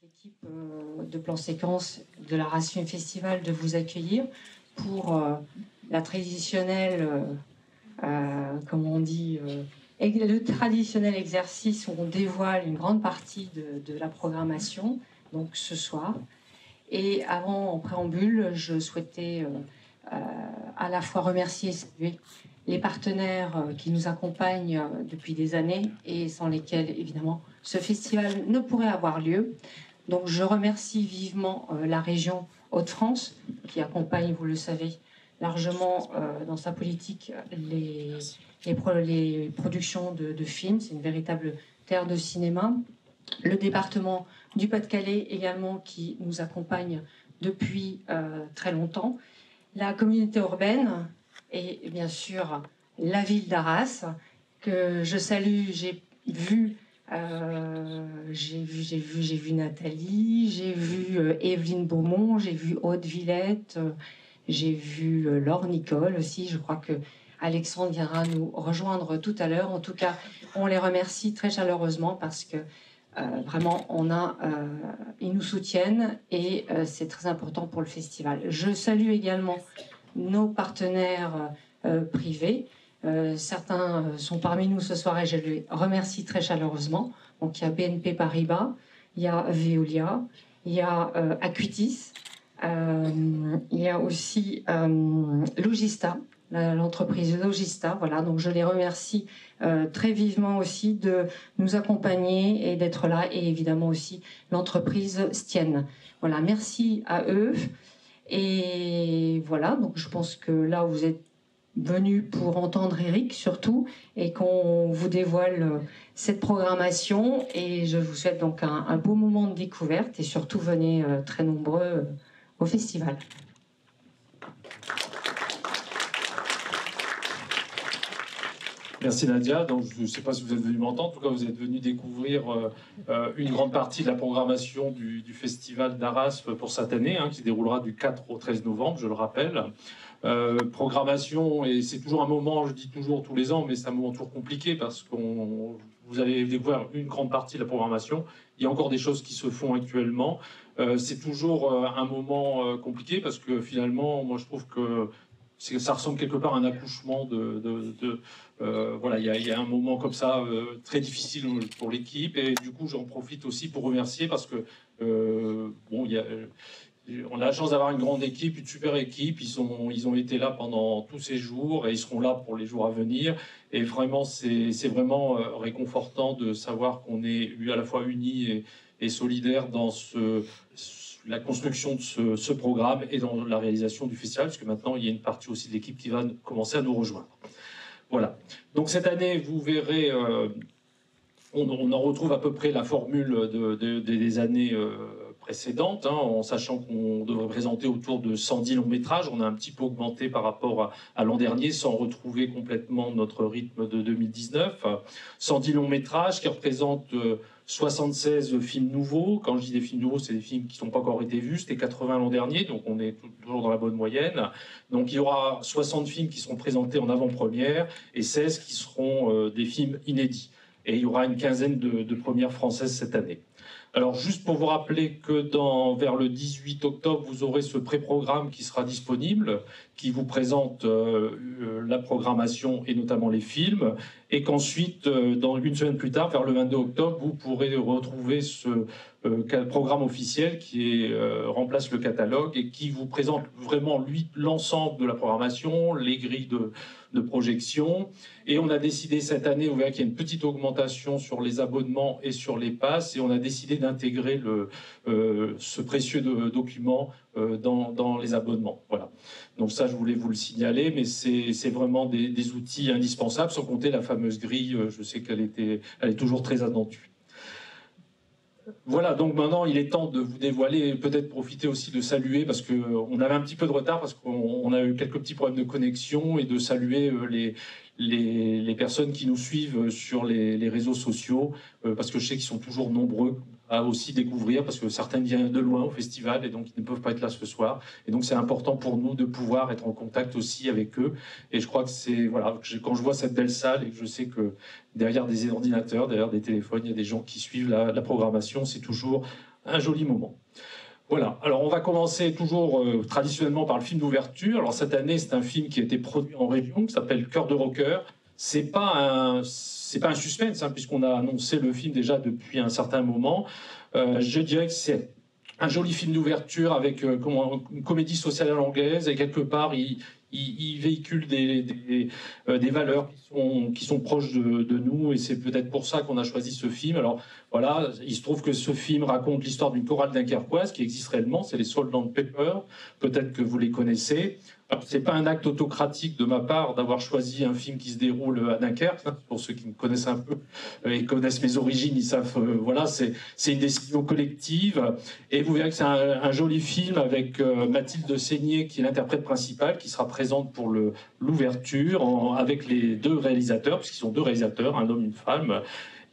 l'équipe de plan séquence de la Race Film Festival de vous accueillir pour la traditionnelle, comme on dit, le traditionnel exercice où on dévoile une grande partie de la programmation, donc ce soir. Et avant, en préambule, je souhaitais à la fois remercier et saluer les partenaires qui nous accompagnent depuis des années et sans lesquels, évidemment, ce festival ne pourrait avoir lieu. Donc je remercie vivement la région Hauts-de-France qui accompagne, vous le savez, largement dans sa politique les productions de films. C'est une véritable terre de cinéma. Le département du Pas-de-Calais également qui nous accompagne depuis très longtemps. La communauté urbaine et bien sûr la ville d'Arras que je salue. J'ai vu Nathalie, j'ai vu Evelyne Beaumont, j'ai vu Aude Villette, j'ai vu Laure Nicole aussi. Je crois que Alexandre viendra nous rejoindre tout à l'heure. En tout cas, on les remercie très chaleureusement parce que vraiment, ils nous soutiennent et c'est très important pour le festival. Je salue également nos partenaires privés. Certains sont parmi nous ce soir et je les remercie très chaleureusement. Donc il y a BNP Paribas, il y a Veolia, il y a Acuitis, il y a aussi Logista, l'entreprise Logista. Voilà, donc je les remercie très vivement aussi de nous accompagner et d'être là, et évidemment aussi l'entreprise Stienne. Voilà, merci à eux. Et voilà, donc je pense que là vous êtes venus pour entendre Eric surtout et qu'on vous dévoile cette programmation, et je vous souhaite donc un beau moment de découverte et surtout venez très nombreux au festival. Merci Nadia. Donc, je ne sais pas si vous êtes venu m'entendre. En tout cas, vous êtes venu découvrir une grande partie de la programmation du festival d'Arras pour cette année, qui se déroulera du 4 au 13 novembre, je le rappelle. Programmation, et c'est toujours un moment, je dis toujours tous les ans, mais c'est un moment toujours compliqué parce que vous allez découvrir une grande partie de la programmation. Il y a encore des choses qui se font actuellement. C'est toujours un moment compliqué parce que finalement, moi je trouve que ça ressemble quelque part à un accouchement voilà, il y a un moment comme ça très difficile pour l'équipe, et du coup j'en profite aussi pour remercier parce que bon, on a la chance d'avoir une grande équipe, une super équipe. Ils ont été là pendant tous ces jours et ils seront là pour les jours à venir. Et vraiment, c'est vraiment réconfortant de savoir qu'on est à la fois unis et solidaires dans la construction de ce programme et dans la réalisation du festival, parce que maintenant, il y a une partie aussi de l'équipe qui va commencer à nous rejoindre. Voilà. Donc cette année, vous verrez, on en retrouve à peu près la formule des années précédentes, en sachant qu'on devrait présenter autour de 110 longs métrages. On a un petit peu augmenté par rapport à l'an dernier, sans retrouver complètement notre rythme de 2019. 110 longs métrages qui représentent 76 films nouveaux. Quand je dis des films nouveaux, c'est des films qui n'ont pas encore été vus. C'était 80 l'an dernier, donc on est toujours dans la bonne moyenne. Donc il y aura 60 films qui seront présentés en avant-première et 16 qui seront des films inédits. Et il y aura une quinzaine de premières françaises cette année. Alors, juste pour vous rappeler que vers le 18 octobre, vous aurez ce pré-programme qui sera disponible, qui vous présente la programmation et notamment les films, et qu'ensuite, une semaine plus tard, vers le 22 octobre, vous pourrez retrouver ce programme officiel qui remplace le catalogue et qui vous présente vraiment, l'ensemble de la programmation, les grilles de projection. Et on a décidé cette année, vous verrez qu'il y a une petite augmentation sur les abonnements et sur les passes, et on a décidé d'intégrer ce précieux document dans les abonnements. Voilà. Donc ça, je voulais vous le signaler, mais c'est vraiment des outils indispensables, sans compter la fameuse grille. Je sais qu'elle est toujours très attendue. Voilà, donc maintenant il est temps de vous dévoiler, et peut-être profiter aussi de saluer, parce qu'on avait un petit peu de retard, parce qu'on a eu quelques petits problèmes de connexion, et de saluer les personnes qui nous suivent sur les réseaux sociaux, parce que je sais qu'ils sont toujours nombreux à aussi découvrir, parce que certains viennent de loin au festival et donc ils ne peuvent pas être là ce soir. Et donc c'est important pour nous de pouvoir être en contact aussi avec eux. Et je crois que voilà, quand je vois cette belle salle et que je sais que derrière des ordinateurs, derrière des téléphones, il y a des gens qui suivent la programmation, c'est toujours un joli moment. Voilà, alors on va commencer toujours traditionnellement par le film d'ouverture. Alors cette année, c'est un film qui a été produit en région, qui s'appelle Cœur de rocker. C'est pas un suspense, hein, puisqu'on a annoncé le film déjà depuis un certain moment. Je dirais que c'est un joli film d'ouverture avec une comédie sociale à l'anglaise, et quelque part, il véhicule des valeurs qui sont proches de nous, et c'est peut-être pour ça qu'on a choisi ce film. Alors voilà, il se trouve que ce film raconte l'histoire d'une chorale dunkerquoise qui existe réellement, c'est les Salt and Pepper, peut-être que vous les connaissez. C'est pas un acte autocratique de ma part d'avoir choisi un film qui se déroule à Dunkerque. Pour ceux qui me connaissent un peu et connaissent mes origines, ils savent, voilà, c'est une décision collective. Et vous verrez que c'est un joli film avec Mathilde Seigné, qui est l'interprète principale, qui sera présente pour l'ouverture, avec les deux réalisateurs, puisqu'ils sont deux réalisateurs, un homme et une femme,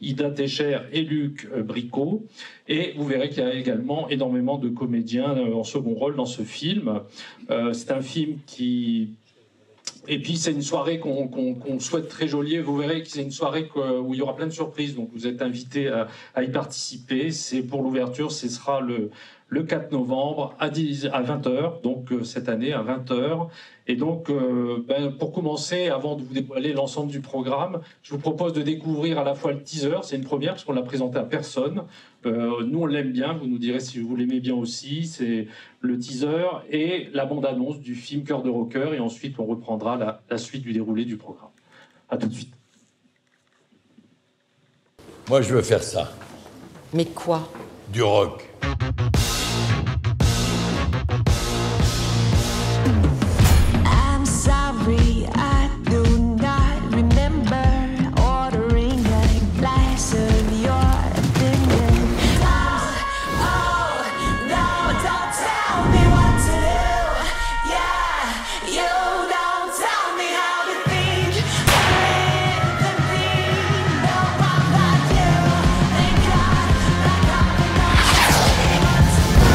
Ida Techer et Luc Bricot. Et vous verrez qu'il y a également énormément de comédiens en second rôle dans ce film. C'est un film qui... Et puis c'est une soirée qu'on souhaite très jolie. Vous verrez que c'est une soirée où il y aura plein de surprises. Donc vous êtes invités à y participer. C'est pour l'ouverture, ce sera le 4 novembre à 20h, donc cette année à 20h. Et donc, pour commencer, avant de vous dévoiler l'ensemble du programme, je vous propose de découvrir à la fois le teaser, c'est une première parce qu'on l'a présenté à personne. Nous, on l'aime bien, vous nous direz si vous l'aimez bien aussi. C'est le teaser et la bande-annonce du film Cœur de rocker, et ensuite on reprendra la suite du déroulé du programme. À tout de suite. Moi, je veux faire ça. Mais quoi? Du rock. I'm sorry, I do not remember ordering a glass of your opinion. Oh, no, don't tell me what to do. Yeah, you don't tell me how to think. Live and think, no one like you. Thank God, like I'm not telling me what to do.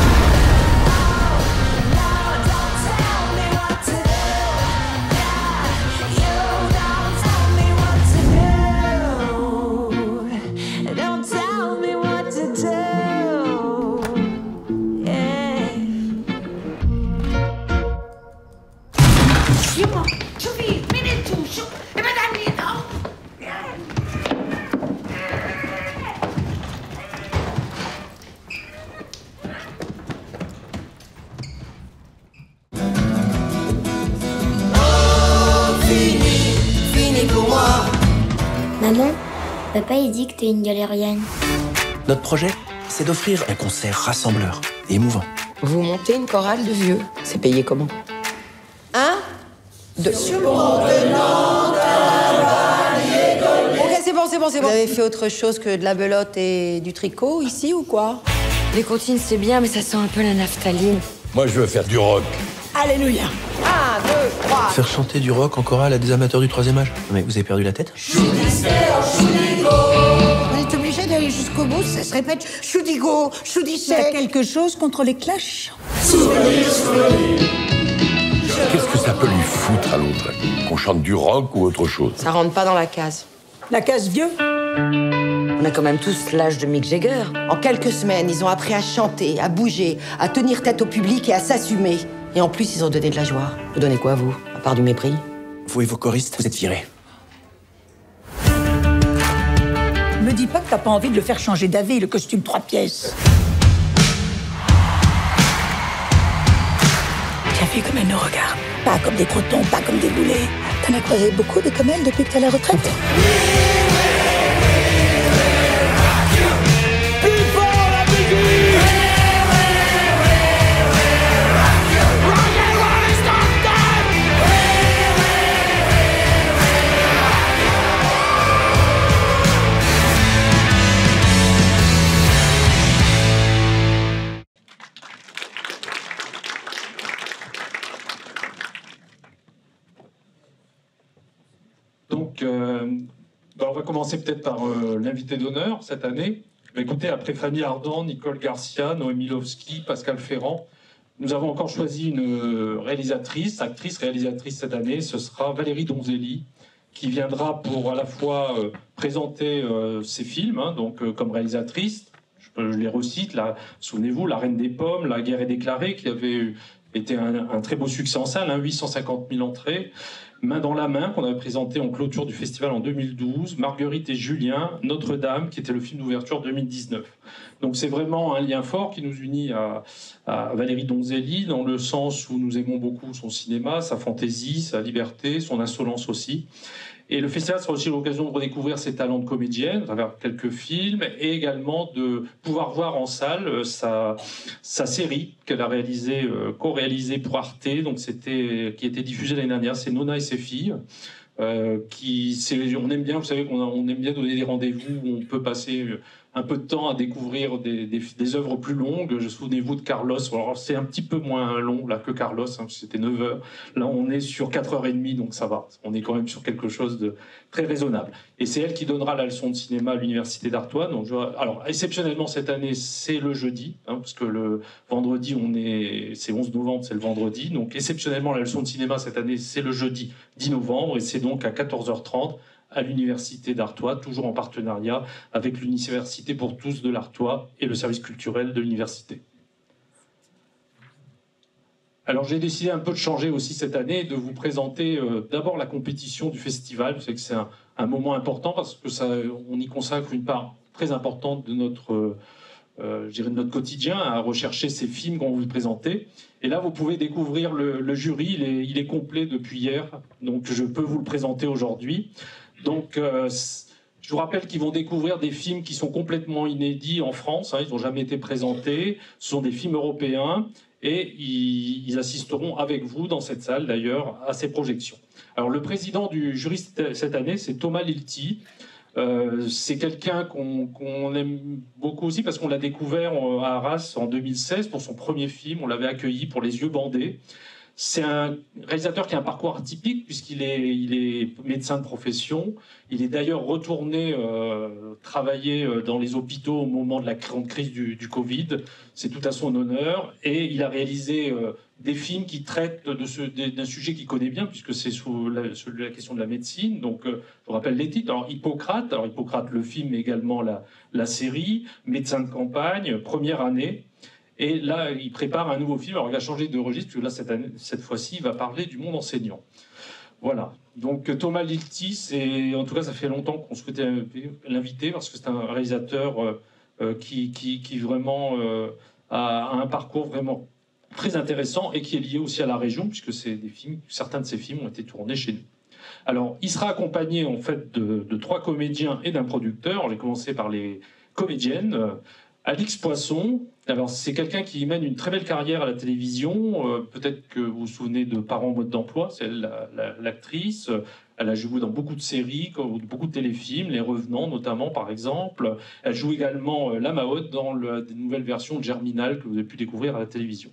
No, don't tell me what to do. Yeah, you don't tell me what to do. Don't tell me what to do. Yeah. Simon, شوفي مين انتوا؟ شو ابعد عني اهو. Fini pour moi. Maman, papa il dit que t'es une galérienne. Notre projet, c'est d'offrir un concert rassembleur et émouvant. Vous montez une chorale de vieux. C'est payé comment? 1, 2. Ok, c'est bon. Vous avez fait autre chose que de la belote et du tricot ici ou quoi? Les comptines, c'est bien, mais ça sent un peu la naphtaline. Moi, je veux faire du rock. Alléluia. 1, 2, 3. Faire chanter du rock en chorale à des amateurs du troisième âge. Mais vous avez perdu la tête? On est obligé d'aller jusqu'au bout, ça se répète. Choudigo, T'as choudissec. quelque chose contre les clashs? Qu'est-ce que ça peut lui foutre à l'autre? Qu'on chante du rock ou autre chose? Ça rentre pas dans la case. La case vieux? On a quand même tous l'âge de Mick Jagger. En quelques semaines, ils ont appris à chanter, à bouger, à tenir tête au public et à s'assumer. Et en plus, ils ont donné de la joie. Vous donnez quoi, vous? À part du mépris? Vous et vos choristes, vous êtes virés. Me dis pas que t'as pas envie de le faire changer d'avis, le costume 3 pièces. T'as vu comme elle nous regarde? Pas comme des crotons, pas comme des boulets. T'en as croisé beaucoup des comme elle depuis que t'es à la retraite? Donc, on va commencer peut-être par l'invité d'honneur cette année. Écoutez, après Fanny Ardant, Nicole Garcia, Noémie Lovski, Pascal Ferrand, nous avons encore choisi une réalisatrice, actrice-réalisatrice cette année. Ce sera Valérie Donzelli, qui viendra pour à la fois présenter ses films, hein, donc comme réalisatrice. Je les recite, souvenez-vous, La Reine des Pommes, La Guerre est déclarée, qui avait été un très beau succès en salle, 850 000 entrées. Main dans la main, qu'on avait présenté en clôture du festival en 2012, Marguerite et Julien, Notre-Dame, qui était le film d'ouverture 2019. Donc c'est vraiment un lien fort qui nous unit à Valérie Donzelli, dans le sens où nous aimons beaucoup son cinéma, sa fantaisie, sa liberté, son insolence aussi. Et le festival sera aussi l'occasion de redécouvrir ses talents de comédienne à travers quelques films et également de pouvoir voir en salle sa série qu'elle a réalisée, co-réalisée pour Arte, donc qui était diffusée l'année dernière, c'est Nona et ses filles. On aime bien, vous savez on aime bien donner des rendez-vous où on peut passer un peu de temps à découvrir des œuvres plus longues. Souvenez-vous de Carlos, alors c'est un petit peu moins long là que Carlos, c'était 9 heures. Là on est sur 4h30, donc ça va. On est quand même sur quelque chose de très raisonnable. Et c'est elle qui donnera la leçon de cinéma à l'Université d'Artois. Alors exceptionnellement cette année, c'est le jeudi, parce que le vendredi, c'est 11 novembre, c'est le vendredi. Donc exceptionnellement, la leçon de cinéma cette année, c'est le jeudi 10 novembre, et c'est donc à 14h30 à l'Université d'Artois, toujours en partenariat avec l'Université pour tous de l'Artois et le service culturel de l'université. Alors j'ai décidé un peu de changer aussi cette année, de vous présenter d'abord la compétition du festival. Vous savez que c'est un moment important parce que on y consacre une part très importante de notre quotidien à rechercher ces films qu'on vous présenter. Et là, vous pouvez découvrir le jury, il est complet depuis hier, donc je peux vous le présenter aujourd'hui. Donc, je vous rappelle qu'ils vont découvrir des films qui sont complètement inédits en France, ils n'ont jamais été présentés, ce sont des films européens, et ils assisteront avec vous dans cette salle, d'ailleurs, à ces projections. Alors, le président du jury cette année, c'est Thomas Lilti. C'est quelqu'un qu'on aime beaucoup aussi parce qu'on l'a découvert à Arras en 2016 pour son premier film. On l'avait accueilli pour Les Yeux bandés. C'est un réalisateur qui a un parcours atypique puisqu'il est médecin de profession. Il est d'ailleurs retourné travailler dans les hôpitaux au moment de la grande crise du Covid. C'est tout à son honneur. Et il a réalisé des films qui traitent d'un sujet qu'il connaît bien puisque c'est sous la question de la médecine. Donc, je vous rappelle les titres. Alors, Hippocrate, le film, mais également la série. Médecin de campagne, Première année. Et là, il prépare un nouveau film. Alors, il a changé de registre, parce que là, cette fois-ci, il va parler du monde enseignant. Voilà. Donc, Thomas Lilti, en tout cas, ça fait longtemps qu'on souhaitait l'inviter, parce que c'est un réalisateur qui vraiment a un parcours vraiment très intéressant et qui est lié aussi à la région, puisque certains de ses films ont été tournés chez nous. Alors, il sera accompagné, en fait, de 3 comédiens et d'un producteur. On va commencer par les comédiennes. Alix Poisson, alors c'est quelqu'un qui mène une très belle carrière à la télévision. Peut-être que vous vous souvenez de Parents en mode d'emploi, c'est elle l'actrice. Elle a joué dans beaucoup de séries, beaucoup de téléfilms, Les Revenants notamment par exemple. Elle joue également la Maheude dans des nouvelles versions de Germinal que vous avez pu découvrir à la télévision.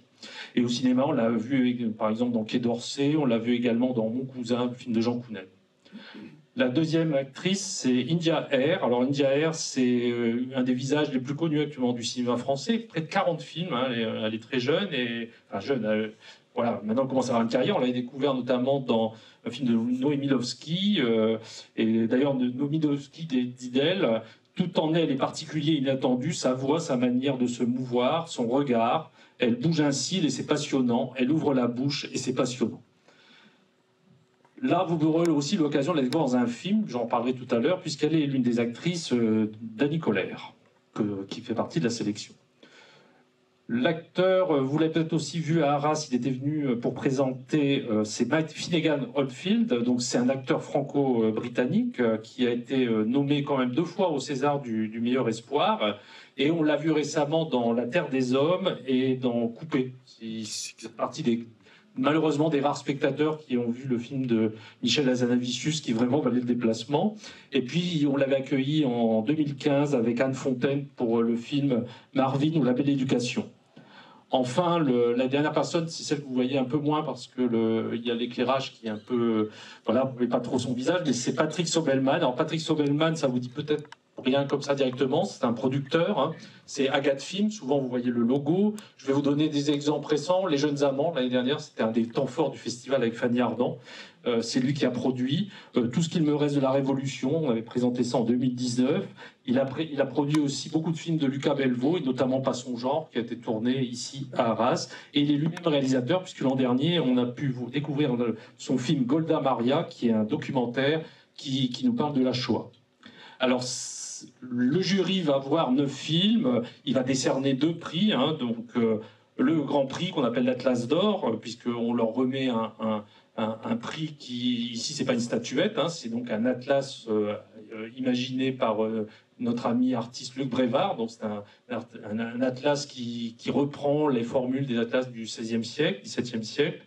Et au cinéma, on l'a vu par exemple dans Quai d'Orsay, on l'a vu également dans Mon cousin, le film de Jean Counel. La deuxième actrice, c'est India Air. Alors India Air, c'est un des visages les plus connus actuellement du cinéma français. Près de 40 films, elle est très jeune. Voilà, maintenant elle commence à avoir une carrière. On l'a découvert notamment dans un film de Noémie Lovski. Et d'ailleurs, Noémie Lovski dit d'elle, tout en elle est particulier et inattendu, sa voix, sa manière de se mouvoir, son regard. Elle bouge un cil et c'est passionnant. Elle ouvre la bouche et c'est passionnant. Là, vous aurez aussi l'occasion de la découvrir dans un film, j'en parlerai tout à l'heure, puisqu'elle est l'une des actrices d'Annie Colère, qui fait partie de la sélection. L'acteur, vous l'avez peut-être aussi vu à Arras, il était venu pour présenter, c'est Mike Finnegan Oldfield, donc c'est un acteur franco-britannique qui a été nommé quand même 2 fois au César du meilleur espoir, et on l'a vu récemment dans La Terre des Hommes et dans Coupé. C'est partie malheureusement des rares spectateurs qui ont vu le film de Michel Hazanavicius qui vraiment valait le déplacement. Et puis on l'avait accueilli en 2015 avec Anne Fontaine pour le film Marvin ou La Belle Éducation. Enfin, la dernière personne, c'est celle que vous voyez un peu moins parce que il y a l'éclairage qui est un peu... Voilà, vous ne voyez pas trop son visage, mais c'est Patrick Sobelman. Alors Patrick Sobelman, ça vous dit peut-être rien comme ça directement, c'est un producteur, hein. C'est Agathe Film, souvent vous voyez le logo. Je vais vous donner des exemples récents. Les Jeunes Amants, l'année dernière, c'était un des temps forts du festival avec Fanny Ardant. C'est lui qui a produit Tout ce qu'il me reste de la Révolution. On avait présenté ça en 2019. Il a produit aussi beaucoup de films de Lucas Belvaux, et notamment Pas son genre, qui a été tourné ici à Arras. Et il est lui-même réalisateur, puisque l'an dernier, on a pu vous découvrir son film Golda Maria, qui est un documentaire qui nous parle de la Shoah. Alors, le jury va voir 9 films, il va décerner 2 prix, hein, donc le grand prix qu'on appelle l'Atlas d'or, puisqu'on leur remet un prix qui, ici, c'est pas une statuette, hein, c'est donc un atlas imaginé par notre ami artiste Luc Brévard. Donc c'est un atlas qui reprend les formules des atlas du XVIe siècle, XVIIe siècle,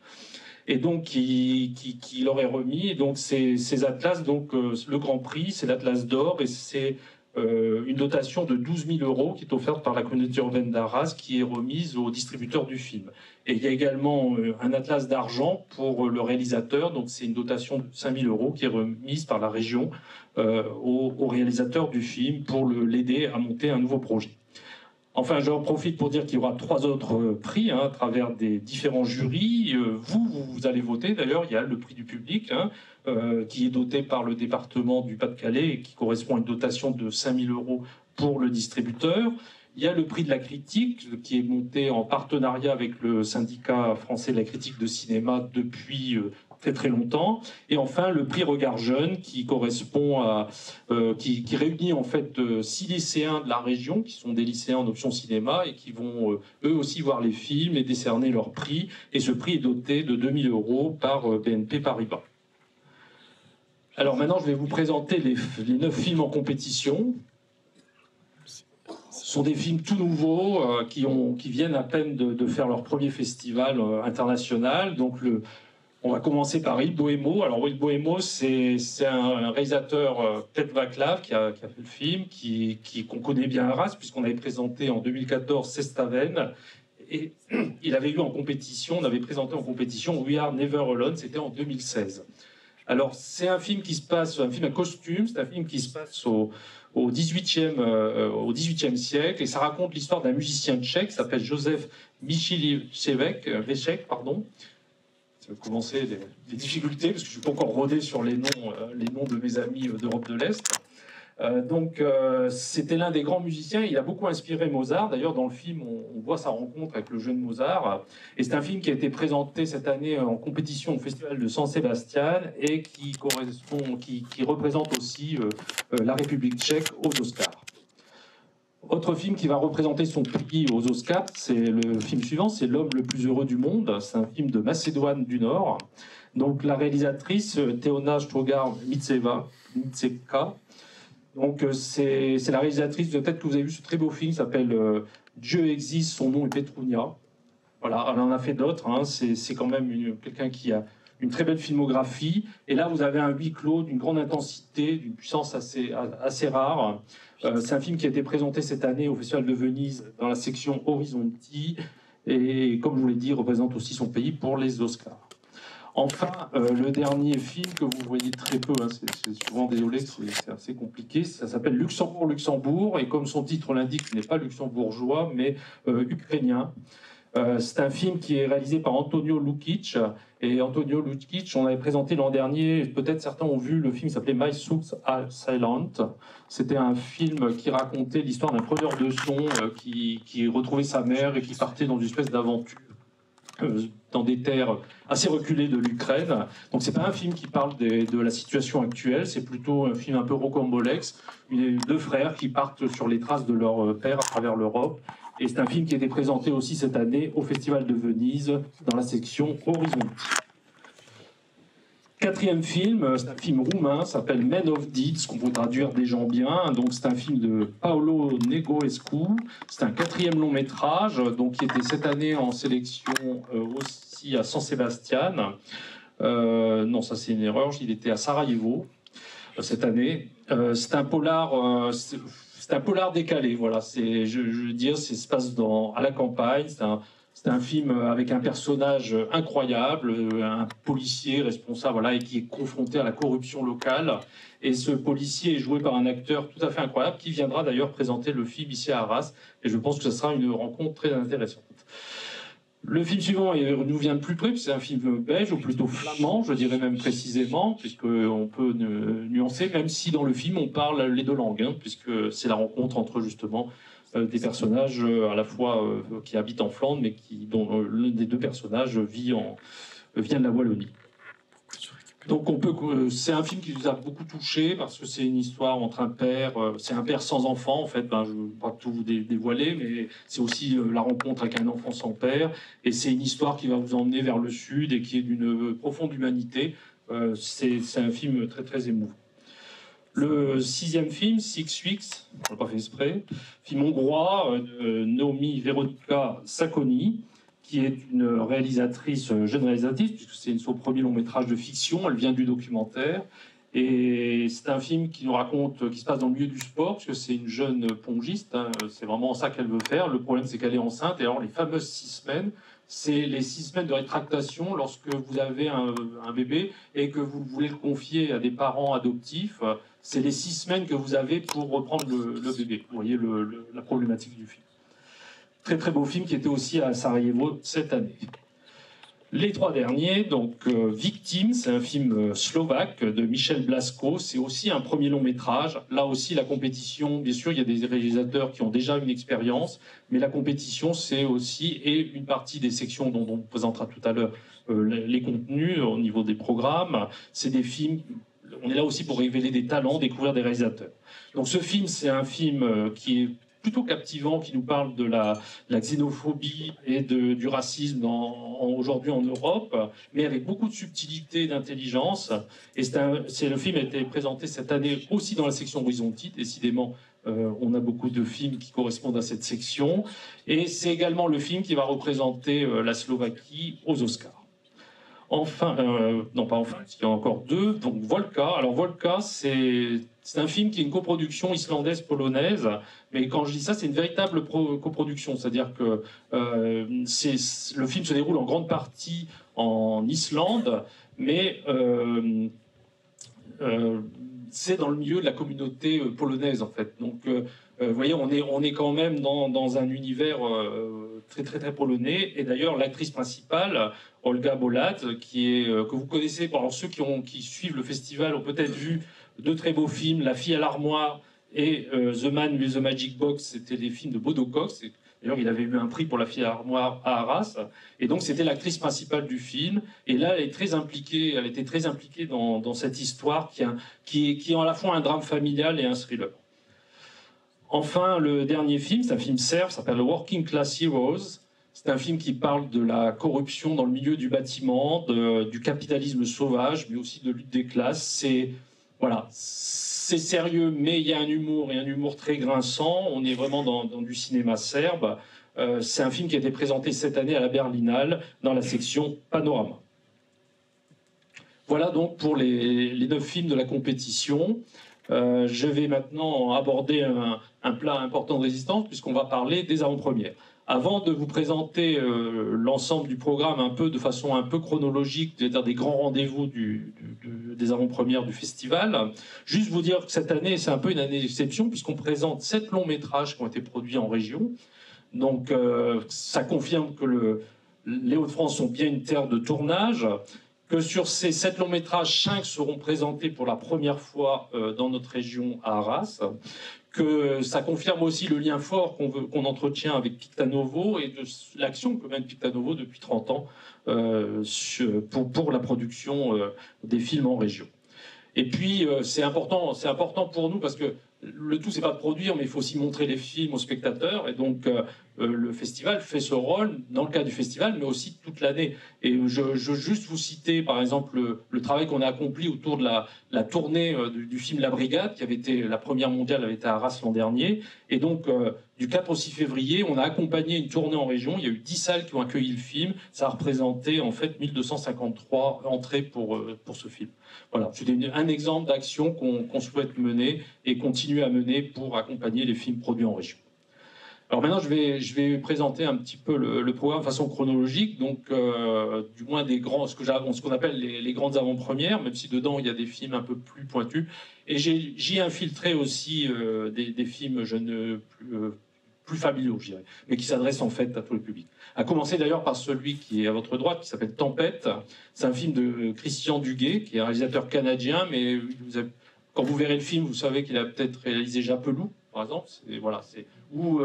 et donc qui leur est remis. Et donc ces atlas, donc le grand prix, c'est l'Atlas d'or, et c'est une dotation de 12 000 € qui est offerte par la communauté urbaine d'Arras, qui est remise au distributeur du film. Et il y a également un atlas d'argent pour le réalisateur, donc c'est une dotation de 5 000 € qui est remise par la région au réalisateur du film pour l'aider à monter un nouveau projet. Enfin, j'en profite pour dire qu'il y aura 3 autres prix, hein, à travers des différents jurys. Vous allez voter. D'ailleurs, il y a le prix du public, hein, qui est doté par le département du Pas-de-Calais et qui correspond à une dotation de 5 000 € pour le distributeur. Il y a le prix de la critique, qui est monté en partenariat avec le syndicat français de la critique de cinéma depuis très très longtemps. Et enfin, le prix Regard Jeune, qui correspond à qui réunit en fait 6 lycéens de la région, qui sont des lycéens en option cinéma et qui vont eux aussi voir les films et décerner leur prix. Et ce prix est doté de 2 000 € par BNP Paribas. Alors maintenant, je vais vous présenter les 9 films en compétition. Ce sont des films tout nouveaux qui viennent à peine de faire leur premier festival international. Donc on va commencer par Il Bohémo. Alors Il Bohémo, c'est un réalisateur, Ted Vaclav, qui a fait le film, qu'on connaît bien à Arras, puisqu'on avait présenté en 2014 Sestaven. Et il avait eu en compétition, on avait présenté en compétition We Are Never Alone, c'était en 2016. Alors c'est un film un film à costume, c'est un film qui se passe au XVIIIe siècle, et ça raconte l'histoire d'un musicien tchèque qui s'appelle Josef Veček, pardon. Ça va commencer les difficultés, parce que je ne suis pas encore rodé sur les noms de mes amis d'Europe de l'Est. C'était l'un des grands musiciens. Il a beaucoup inspiré Mozart. D'ailleurs, dans le film, on voit sa rencontre avec le jeune Mozart. Et c'est un film qui a été présenté cette année en compétition au Festival de San Sebastián et qui représente aussi la République tchèque aux Oscars. Autre film qui va représenter son prix aux Oscars, c'est le film suivant, c'est L'homme le plus heureux du monde. C'est un film de Macédoine du Nord. Donc la réalisatrice, Teona Strogar-Mitseva. Donc c'est la réalisatrice, peut-être que vous avez vu ce très beau film qui s'appelle Dieu existe, son nom est Petrounia. Voilà, elle en a fait d'autres, hein. C'est quand même quelqu'un qui a une très belle filmographie. Et là, vous avez un huis clos d'une grande intensité, d'une puissance assez rare. C'est un film qui a été présenté cette année au Festival de Venise dans la section Horizonti. Et comme je vous l'ai dit, il représente aussi son pays pour les Oscars. Enfin, le dernier film que vous voyez très peu, hein, c'est souvent désolé, c'est assez compliqué, ça s'appelle Luxembourg, et comme son titre l'indique, ce n'est pas luxembourgeois, mais ukrainien. C'est un film qui est réalisé par Antonio Lukic, et Antonio Lukic, on avait présenté l'an dernier, peut-être certains ont vu le film qui s'appelait My Sons Are Silent. C'était un film qui racontait l'histoire d'un preneur de son qui retrouvait sa mère et qui partait dans une espèce d'aventure dans des terres assez reculées de l'Ukraine. Donc c'est pas un film qui parle de la situation actuelle, c'est plutôt un film un peu rocambolesque, 2 frères qui partent sur les traces de leur père à travers l'Europe. Et c'est un film qui a été présenté aussi cette année au Festival de Venise dans la section Horizonti. 4e film, c'est un film roumain, s'appelle Men of Deeds, qu'on peut traduire des gens bien. Donc c'est un film de Paolo Negrescu. C'est un 4e long métrage, donc qui était cette année en sélection aussi à San Sebastián. Non, ça c'est une erreur. Il était à Sarajevo cette année. C'est un polar. C'est un polar décalé. Voilà. Je veux dire, ça se passe à la campagne. C'est un film avec un personnage incroyable, un policier responsable, voilà, et qui est confronté à la corruption locale. Et ce policier est joué par un acteur tout à fait incroyable, qui viendra d'ailleurs présenter le film ici à Arras. Et je pense que ce sera une rencontre très intéressante. Le film suivant nous vient de plus près, c'est un film belge, ou plutôt flamand, je dirais même précisément, puisqu'on peut nuancer, même si dans le film on parle les deux langues, hein, puisque c'est la rencontre entre justement des personnages à la fois qui habitent en Flandre, mais dont l'un des deux personnages vient de la Wallonie. Donc c'est un film qui nous a beaucoup touché parce que c'est une histoire entre un père, c'est un père sans enfant en fait. Je ne vais pas tout vous dévoiler, mais c'est aussi la rencontre avec un enfant sans père. Et c'est une histoire qui va vous emmener vers le sud et qui est d'une profonde humanité. C'est un film très très émouvant. Le sixième film, Six Weeks, on l'a pas fait exprès, film hongrois de Naomi Veronika Sacconi, qui est une réalisatrice, jeune réalisatrice, puisque c'est son premier long métrage de fiction, elle vient du documentaire. Et c'est un film qui nous raconte, qui se passe dans le milieu du sport, puisque c'est une jeune pongiste, hein, c'est vraiment ça qu'elle veut faire. Le problème, c'est qu'elle est enceinte, et alors les fameuses 6 semaines, c'est les 6 semaines de rétractation lorsque vous avez un bébé et que vous voulez le confier à des parents adoptifs. C'est les 6 semaines que vous avez pour reprendre le bébé. Vous voyez la problématique du film. Très très beau film qui était aussi à Sarajevo cette année. Les 3 derniers, donc Victime, c'est un film slovaque de Michel Blasko. C'est aussi un premier long métrage. Là aussi, la compétition, bien sûr, il y a des réalisateurs qui ont déjà une expérience, mais la compétition, c'est aussi, et une partie des sections dont on vous présentera tout à l'heure les contenus au niveau des programmes, c'est des films. On est là aussi pour révéler des talents, découvrir des réalisateurs. Donc ce film, c'est un film qui est plutôt captivant, qui nous parle de la xénophobie et du racisme aujourd'hui en Europe, mais avec beaucoup de subtilité et d'intelligence. Et le film a été présenté cette année aussi dans la section Horizonti. Décidément, on a beaucoup de films qui correspondent à cette section. Et c'est également le film qui va représenter la Slovaquie aux Oscars. Enfin, non pas enfin, il y en a encore 2. Donc Volka. Alors Volka, c'est un film qui est une coproduction islandaise-polonaise. Mais quand je dis ça, c'est une véritable coproduction. C'est-à-dire que le film se déroule en grande partie en Islande, mais c'est dans le milieu de la communauté polonaise en fait. Donc, vous voyez, on est quand même dans un univers très très très polonais. Et d'ailleurs, l'actrice principale, Olga Bolat, que vous connaissez, alors ceux qui suivent le festival ont peut-être vu 2 très beaux films, La fille à l'armoire et The Man with the Magic Box. C'était des films de Bodo Cox. D'ailleurs, il avait eu un prix pour La fille à l'armoire à Arras. Et donc, c'était l'actrice principale du film. Et là, elle était très impliquée dans cette histoire qui est à la fois un drame familial et un thriller. Enfin, le dernier film, c'est un film serbe, s'appelle Working Class Heroes. C'est un film qui parle de la corruption dans le milieu du bâtiment, du capitalisme sauvage, mais aussi de lutte des classes. C'est sérieux, mais il y a un humour, et un humour très grinçant. On est vraiment dans du cinéma serbe. C'est un film qui a été présenté cette année à la Berlinale, dans la section Panorama. Voilà donc pour les 9 films de la compétition. Je vais maintenant aborder un plat important de résistance, puisqu'on va parler des avant-premières. Avant de vous présenter l'ensemble du programme de façon un peu chronologique, c'est-à-dire des grands rendez-vous des avant-premières du festival, juste vous dire que cette année, c'est un peu une année d'exception, puisqu'on présente 7 longs métrages qui ont été produits en région. Donc ça confirme que les Hauts-de-France sont bien une terre de tournage, que sur ces 7 longs métrages, 5 seront présentés pour la première fois dans notre région à Arras, que ça confirme aussi le lien fort qu'on entretient avec Pictanovo et de l'action que mène Pictanovo depuis 30 ans pour la production des films en région. Et puis c'est important pour nous parce que le tout, c'est pas de produire, mais il faut aussi montrer les films aux spectateurs. Et donc, le festival fait ce rôle dans le cadre du festival, mais aussi toute l'année. Et je veux juste vous citer, par exemple, le travail qu'on a accompli autour de la tournée du film La Brigade, qui avait été la première mondiale, avait été à Arras l'an dernier. Et donc, du 4 au 6 février, on a accompagné une tournée en région. Il y a eu 10 salles qui ont accueilli le film. Ça a représenté, en fait, 1253 entrées pour ce film. Voilà, c'était un exemple d'action qu'on souhaite mener et continuer à mener pour accompagner les films produits en région. Alors maintenant, je vais présenter un petit peu le programme de façon chronologique, donc du moins des grands, ce qu'on appelle les grandes avant-premières, même si dedans il y a des films un peu plus pointus. Et j'y ai infiltré aussi des films plus familiaux, je dirais, mais qui s'adressent en fait à tout le public. À commencer d'ailleurs par celui qui est à votre droite, qui s'appelle Tempête. C'est un film de Christian Duguay, qui est un réalisateur canadien, mais quand vous verrez le film, vous savez qu'il a peut-être réalisé Japelou, par exemple, ou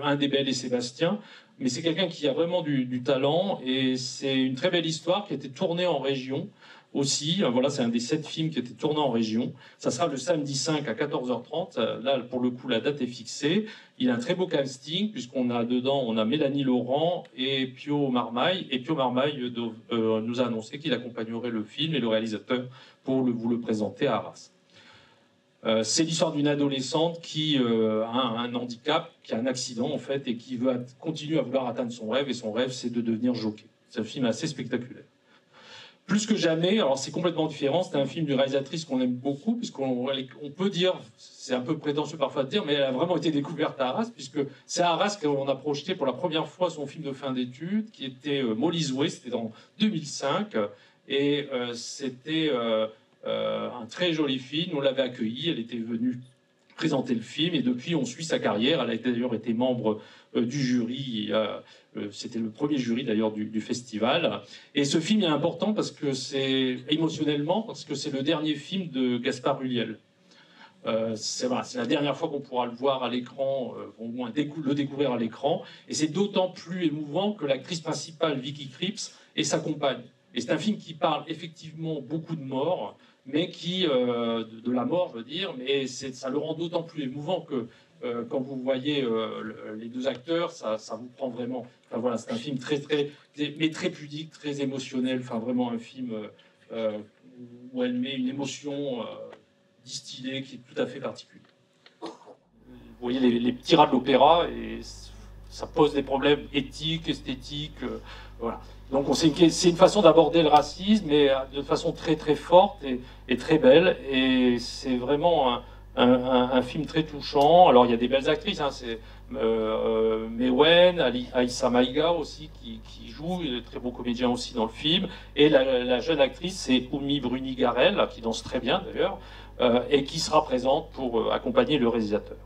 Un des Belles et Sébastien. Mais c'est quelqu'un qui a vraiment du talent, et c'est une très belle histoire qui a été tournée en région aussi. Voilà, c'est un des 7 films qui a été tourné en région. Ça sera le samedi 5 à 14h30. Là, pour le coup, la date est fixée. Il a un très beau casting, puisqu'on a dedans, on a Mélanie Laurent et Pio Marmaille. Et Pio Marmaille nous a annoncé qu'il accompagnerait le film et le réalisateur pour vous le présenter à Arras. C'est l'histoire d'une adolescente qui a un handicap, qui a un accident en fait, et qui continue à vouloir atteindre son rêve, et son rêve c'est de devenir jockey. C'est un film assez spectaculaire. Plus que jamais, alors c'est complètement différent, c'est un film d'une réalisatrice qu'on aime beaucoup, puisqu'on peut dire, c'est un peu prétentieux parfois de dire, mais elle a vraiment été découverte à Arras, puisque c'est à Arras qu'on a projeté pour la première fois son film de fin d'études, qui était Molly Zoé, c'était en 2005, et c'était un très joli film, on l'avait accueillie, elle était venue présenter le film, et depuis on suit sa carrière. Elle a d'ailleurs été membre du jury, c'était le premier jury d'ailleurs du festival. Et ce film est important parce que c'est émotionnellement, parce que c'est le dernier film de Gaspard Ulliel. C'est la dernière fois qu'on pourra le voir à l'écran, au moins le découvrir à l'écran, et c'est d'autant plus émouvant que l'actrice principale, Vicky Krieps, est sa compagne. Et c'est un film qui parle effectivement beaucoup de mort, mais qui de la mort, je veux dire, mais ça le rend d'autant plus émouvant que quand vous voyez les deux acteurs, ça vous prend vraiment. Enfin voilà, c'est un film mais très pudique, très émotionnel. Enfin vraiment un film où elle met une émotion distillée qui est tout à fait particulière. Vous voyez les petits rats de l'opéra, et ça pose des problèmes éthiques, esthétiques, voilà. Donc c'est une façon d'aborder le racisme, mais de façon très très forte et très belle. Et c'est vraiment un film très touchant. Alors il y a des belles actrices, hein, c'est Mewen, Aïssa Maïga aussi qui joue, il y a de très beaux comédiens aussi dans le film. Et la jeune actrice, c'est Oumi Bruni-Garel, qui danse très bien d'ailleurs, et qui sera présente pour accompagner le réalisateur.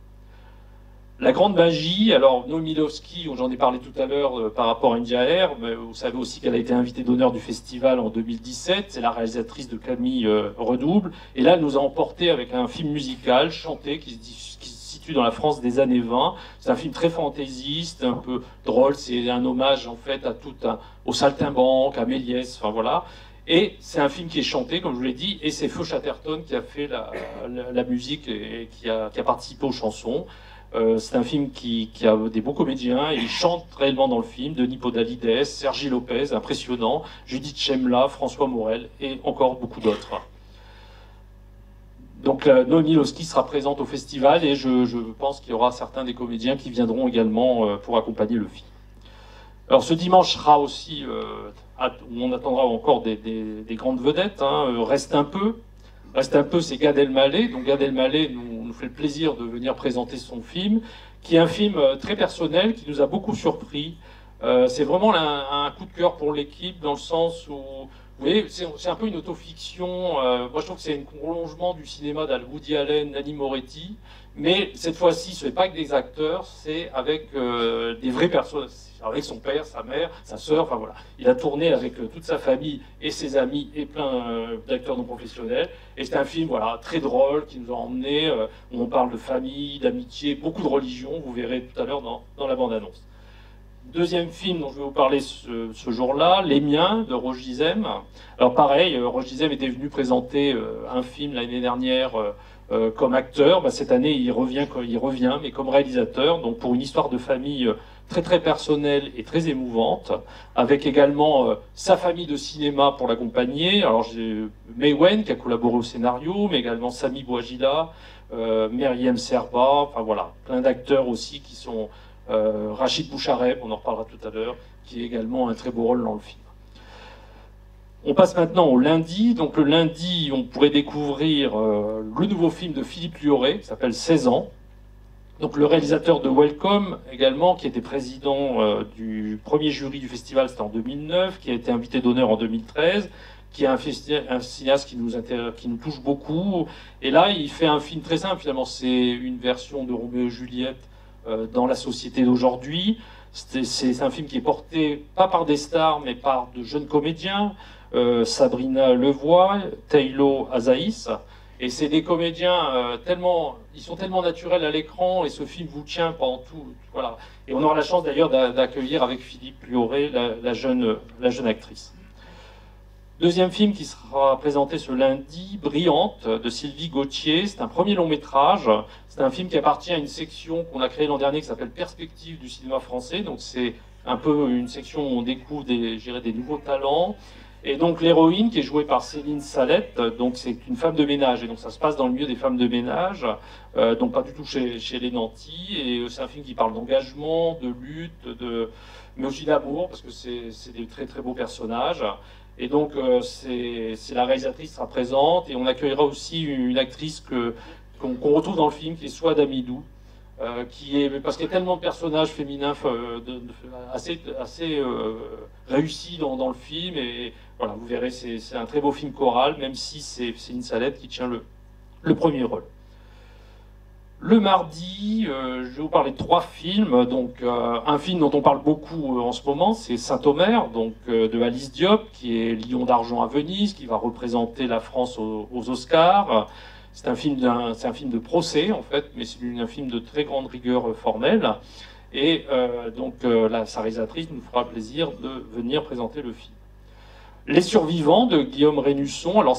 La grande magie, alors Noémie Lvovsky, j'en ai parlé tout à l'heure par rapport à India Air, mais vous savez aussi qu'elle a été invitée d'honneur du festival en 2017, c'est la réalisatrice de Camille Redouble, et là elle nous a emporté avec un film musical chanté qui se situe dans la France des années 20. C'est un film très fantaisiste, un peu drôle, c'est un hommage en fait au saltimbanque, à Méliès, enfin voilà. Et c'est un film qui est chanté, comme je vous l'ai dit, et c'est Feu Chatterton qui a fait la musique et qui a participé aux chansons. C'est un film qui a des beaux comédiens, et ils chantent réellement dans le film. Denis Podalides, Sergi Lopez, impressionnant, Judith Chemla, François Morel, et encore beaucoup d'autres. Donc Noémie Lvovsky sera présente au festival, et je pense qu'il y aura certains des comédiens qui viendront également pour accompagner le film. Alors ce dimanche sera aussi, où on attendra encore des grandes vedettes, hein. Reste un peu, c'est Gad Elmaleh. Donc Gad Elmaleh nous fait le plaisir de venir présenter son film, qui est un film très personnel, qui nous a beaucoup surpris. C'est vraiment un coup de cœur pour l'équipe, dans le sens où, vous voyez, c'est un peu une autofiction. Moi, je trouve que c'est un prolongement du cinéma d'Woody Allen, Nanni Moretti, mais cette fois-ci, ce n'est pas avec des acteurs, c'est avec des vraies personnes, avec son père, sa mère, sa sœur, enfin voilà. Il a tourné avec toute sa famille et ses amis et plein d'acteurs non professionnels. Et c'est un film, voilà, très drôle, qui nous a emmenés, où on parle de famille, d'amitié, beaucoup de religion, vous verrez tout à l'heure dans la bande-annonce. Deuxième film dont je vais vous parler ce jour-là, Les Miens, de Roch Dizem. Alors pareil, Roch Dizem était venu présenter un film l'année dernière comme acteur. Cette année, il revient, mais comme réalisateur, donc pour une histoire de famille très très personnelle et très émouvante, avec également sa famille de cinéma pour l'accompagner. Alors j'ai Mewen qui a collaboré au scénario, mais également Sami Bouajila, Myriam Serba, enfin voilà, plein d'acteurs aussi qui sont... Rachid Bouchareb, on en reparlera tout à l'heure, qui est également un très beau rôle dans le film. On passe maintenant au lundi. Donc le lundi, on pourrait découvrir le nouveau film de Philippe Lioré, qui s'appelle 16 ans. Donc le réalisateur de Welcome également, qui était président du premier jury du festival, c'était en 2009, qui a été invité d'honneur en 2013, qui est un cinéaste qui nous touche beaucoup. Et là, il fait un film très simple, finalement. C'est une version de Roméo et Juliette dans la société d'aujourd'hui. C'est un film qui est porté, pas par des stars, mais par de jeunes comédiens. Sabrina Levoix, Taylo Azaïs. Et c'est des comédiens ils sont tellement naturels à l'écran, et ce film vous tient pendant tout. Voilà. Et on aura la chance d'ailleurs d'accueillir avec Philippe Lioré la jeune actrice. Deuxième film qui sera présenté ce lundi, Brillante, de Sylvie Gauthier. C'est un premier long métrage. C'est un film qui appartient à une section qu'on a créée l'an dernier qui s'appelle Perspective du cinéma français. Donc c'est un peu une section où on découvre des nouveaux talents. Et donc l'héroïne, qui est jouée par Céline Salette, donc c'est une femme de ménage. Et donc ça se passe dans le milieu des femmes de ménage, donc pas du tout chez les nantis. Et c'est un film qui parle d'engagement, de lutte, mais aussi d'amour, parce que c'est des très très beaux personnages. Et donc c'est la réalisatrice sera présente, et on accueillera aussi une actrice qu'on retrouve dans le film, qui est Souad Amidou, parce qu'il y a tellement de personnages féminins assez réussis dans le film, et voilà, vous verrez, c'est un très beau film choral, même si c'est une Salette qui tient le premier rôle. Le mardi, je vais vous parler de 3 films. Donc, un film dont on parle beaucoup en ce moment, c'est Saint-Omer, donc de Alice Diop, qui est Lion d'argent à Venise, qui va représenter la France aux Oscars. C'est un film de procès, en fait, mais c'est un film de très grande rigueur formelle. Et sa réalisatrice nous fera le plaisir de venir présenter le film. Les Survivants de Guillaume Rénusson. Alors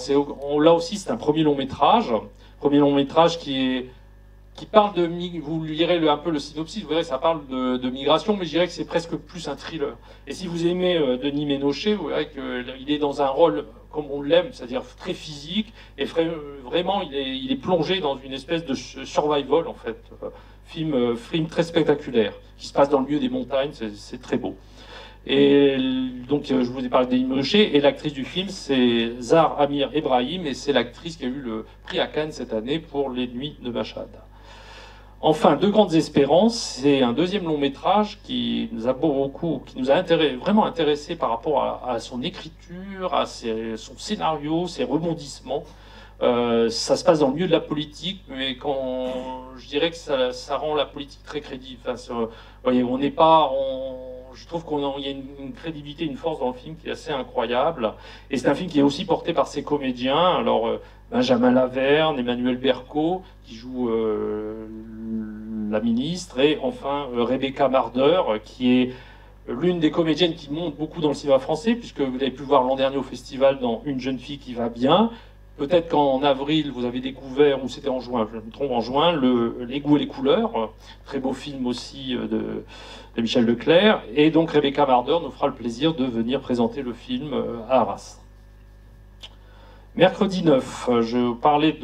là aussi, c'est un premier long métrage qui parle de... Vous lirez un peu le synopsis, vous verrez, ça parle de migration, mais je dirais que c'est presque plus un thriller. Et si vous aimez Denis Ménochet, vous verrez qu'il est dans un rôle comme on l'aime, c'est-à-dire très physique, et vraiment, il est plongé dans une espèce de survival, en fait. Film très spectaculaire, qui se passe dans le milieu des montagnes, c'est très beau. Et donc, je vous ai parlé de Denis Ménochet, et l'actrice du film, c'est Zahar Amir Ebrahim, et c'est l'actrice qui a eu le prix à Cannes cette année pour Les Nuits de Machhad. Enfin, Deux Grandes Espérances, c'est un deuxième long métrage qui nous a vraiment intéressé par rapport à son écriture, à son scénario, ses rebondissements. Ça se passe dans le milieu de la politique, mais je dirais que ça rend la politique très crédible. Enfin, voyez, je trouve qu'il y a une crédibilité, une force dans le film qui est assez incroyable. Et c'est un film qui est aussi porté par ses comédiens. Alors, Benjamin Laverne, Emmanuel Berco, qui joue la ministre, et enfin Rebecca Marder, qui est l'une des comédiennes qui monte beaucoup dans le cinéma français, puisque vous avez pu voir l'an dernier au festival dans Une jeune fille qui va bien. Peut-être qu'en avril, vous avez découvert, ou c'était en juin, je me trompe, en juin, Les goûts et les couleurs, très beau film aussi de Michel Leclerc. Et donc Rebecca Marder nous fera le plaisir de venir présenter le film à Arras. Mercredi 9, je parlais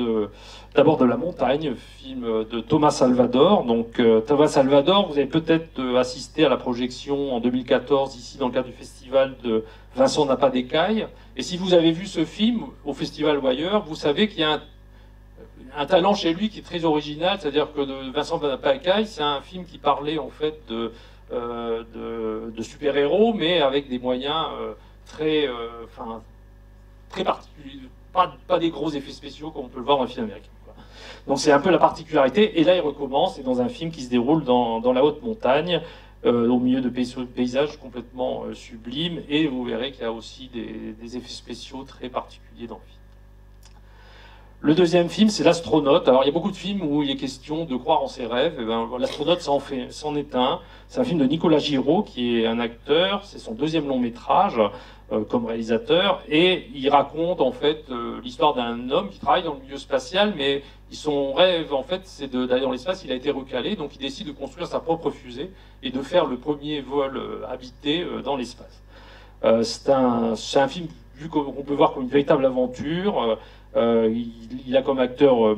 d'abord de La Montagne, film de Thomas Salvador. Donc Thomas Salvador, vous avez peut-être assisté à la projection en 2014 ici dans le cadre du festival de Vincent Nappa-Décaille. Et si vous avez vu ce film au festival ou ailleurs, vous savez qu'il y a un talent chez lui qui est très original, c'est-à-dire que Vincent Nappa-Décaille, c'est un film qui parlait en fait de super-héros, mais avec des moyens très particuliers. Pas des gros effets spéciaux comme on peut le voir dans le film américain. Donc c'est un peu la particularité. Et là, il recommence, c'est dans un film qui se déroule dans la haute montagne, au milieu de paysages complètement sublimes. Et vous verrez qu'il y a aussi des effets spéciaux très particuliers dans le film. Le deuxième film, c'est L'Astronaute. Alors il y a beaucoup de films où il est question de croire en ses rêves. Et ben, L'Astronaute, c'en est un. C'est un film de Nicolas Giraud, qui est un acteur. C'est son deuxième long métrage comme réalisateur, et il raconte en fait l'histoire d'un homme qui travaille dans le milieu spatial, mais son rêve en fait c'est d'aller dans l'espace. Il a été recalé, donc il décide de construire sa propre fusée et de faire le premier vol habité dans l'espace. C'est un film vu qu'on peut voir comme une véritable aventure. Il a comme acteur,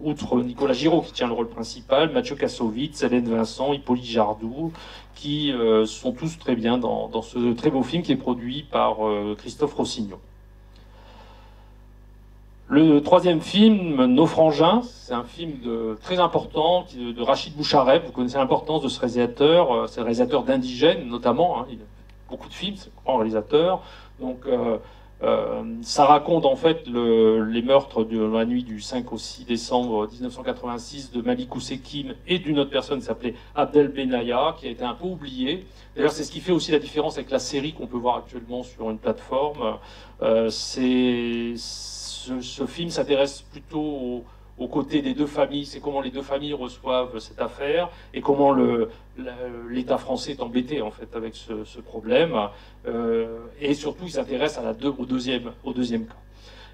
outre Nicolas Giraud qui tient le rôle principal, Mathieu Kassovitz, Hélène Vincent, Hippolyte Jardou, qui sont tous très bien dans ce très beau film qui est produit par Christophe Rossignon. Le troisième film, Nos Frangins, c'est un film très important de Rachid Bouchareb. Vous connaissez l'importance de ce réalisateur. C'est le réalisateur d'Indigène, notamment. Hein. Il a beaucoup de films, c'est un grand réalisateur. Donc, ça raconte en fait les meurtres de la nuit du 5 au 6 décembre 1986 de Malik Oussekine et d'une autre personne qui s'appelait Abdel Benaya, qui a été un peu oubliée. D'ailleurs, c'est ce qui fait aussi la différence avec la série qu'on peut voir actuellement sur une plateforme. Ce film s'intéresse plutôt aux côtés des deux familles. C'est comment les deux familles reçoivent cette affaire et comment l'État français est embêté en fait avec ce problème. Et surtout, il s'intéresse au deuxième cas.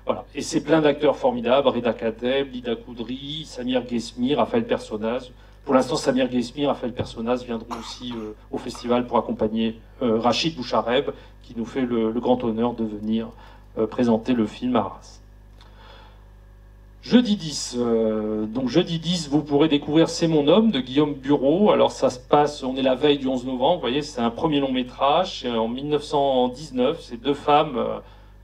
Voilà. Et c'est plein d'acteurs formidables, Reda Kateb, Lida Koudry, Samir Ghesmi, Raphaël Personnaz. Pour l'instant, Samir Ghesmi, Raphaël Personnaz viendront aussi au festival pour accompagner Rachid Bouchareb, qui nous fait le grand honneur de venir présenter le film à Arras. Jeudi 10, donc jeudi 10, vous pourrez découvrir C'est mon homme de Guillaume Bureau. Alors ça se passe, on est la veille du 11 novembre, vous voyez, c'est un premier long métrage. En 1919, c'est deux femmes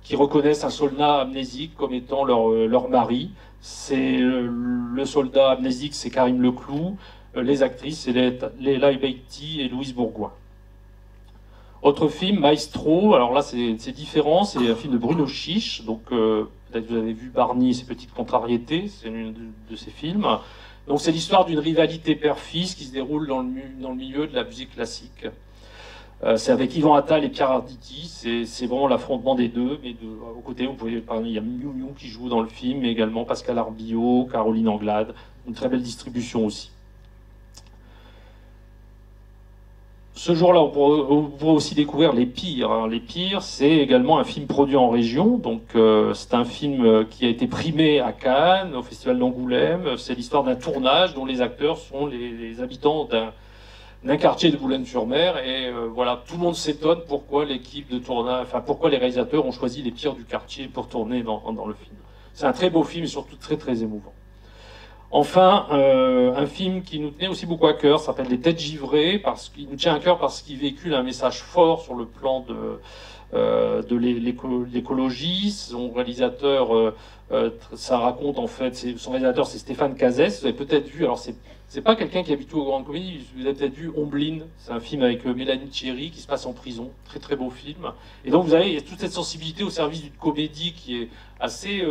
qui reconnaissent un soldat amnésique comme étant leur mari. C'est le soldat amnésique, c'est Karim Leclou. Les actrices, c'est Leila Beiti et Louise Bourgoin. Autre film, Maestro. Alors là, c'est différent. C'est un film de Bruno Chiche. Donc, peut-être que vous avez vu Barney et ses petites contrariétés. C'est l'un de ses films. Donc, c'est l'histoire d'une rivalité père-fils qui se déroule dans le milieu de la musique classique. C'est avec Yvan Attal et Pierre Arditi. C'est vraiment l'affrontement des deux. Mais aux côtés, vous pouvez parler. Il y a Miu Miu qui joue dans le film, mais également Pascal Arbillot, Caroline Anglade. Une très belle distribution aussi. Ce jour-là, on pourra aussi découvrir Les Pires. Les Pires, c'est également un film produit en région. Donc, c'est un film qui a été primé à Cannes, au Festival d'Angoulême. C'est l'histoire d'un tournage dont les acteurs sont les habitants d'un quartier de Boulogne-sur-Mer. Et voilà, tout le monde s'étonne pourquoi l'équipe de tournage, pourquoi les réalisateurs ont choisi les pires du quartier pour tourner dans le film. C'est un très beau film et surtout très très émouvant. Enfin, un film qui nous tenait aussi beaucoup à cœur s'appelle Les Têtes Givrées, parce qu'il nous tient à cœur parce qu'il véhicule un message fort sur le plan de l'écologie. Son réalisateur, ça raconte en fait, son réalisateur c'est Stéphane Cazès. Vous avez peut-être vu, alors c'est pas quelqu'un qui habite aux grandes comédies, vous avez peut-être vu Ombline, c'est un film avec Mélanie Thierry qui se passe en prison, très très beau film. Et donc vous avez toute cette sensibilité au service d'une comédie qui est assez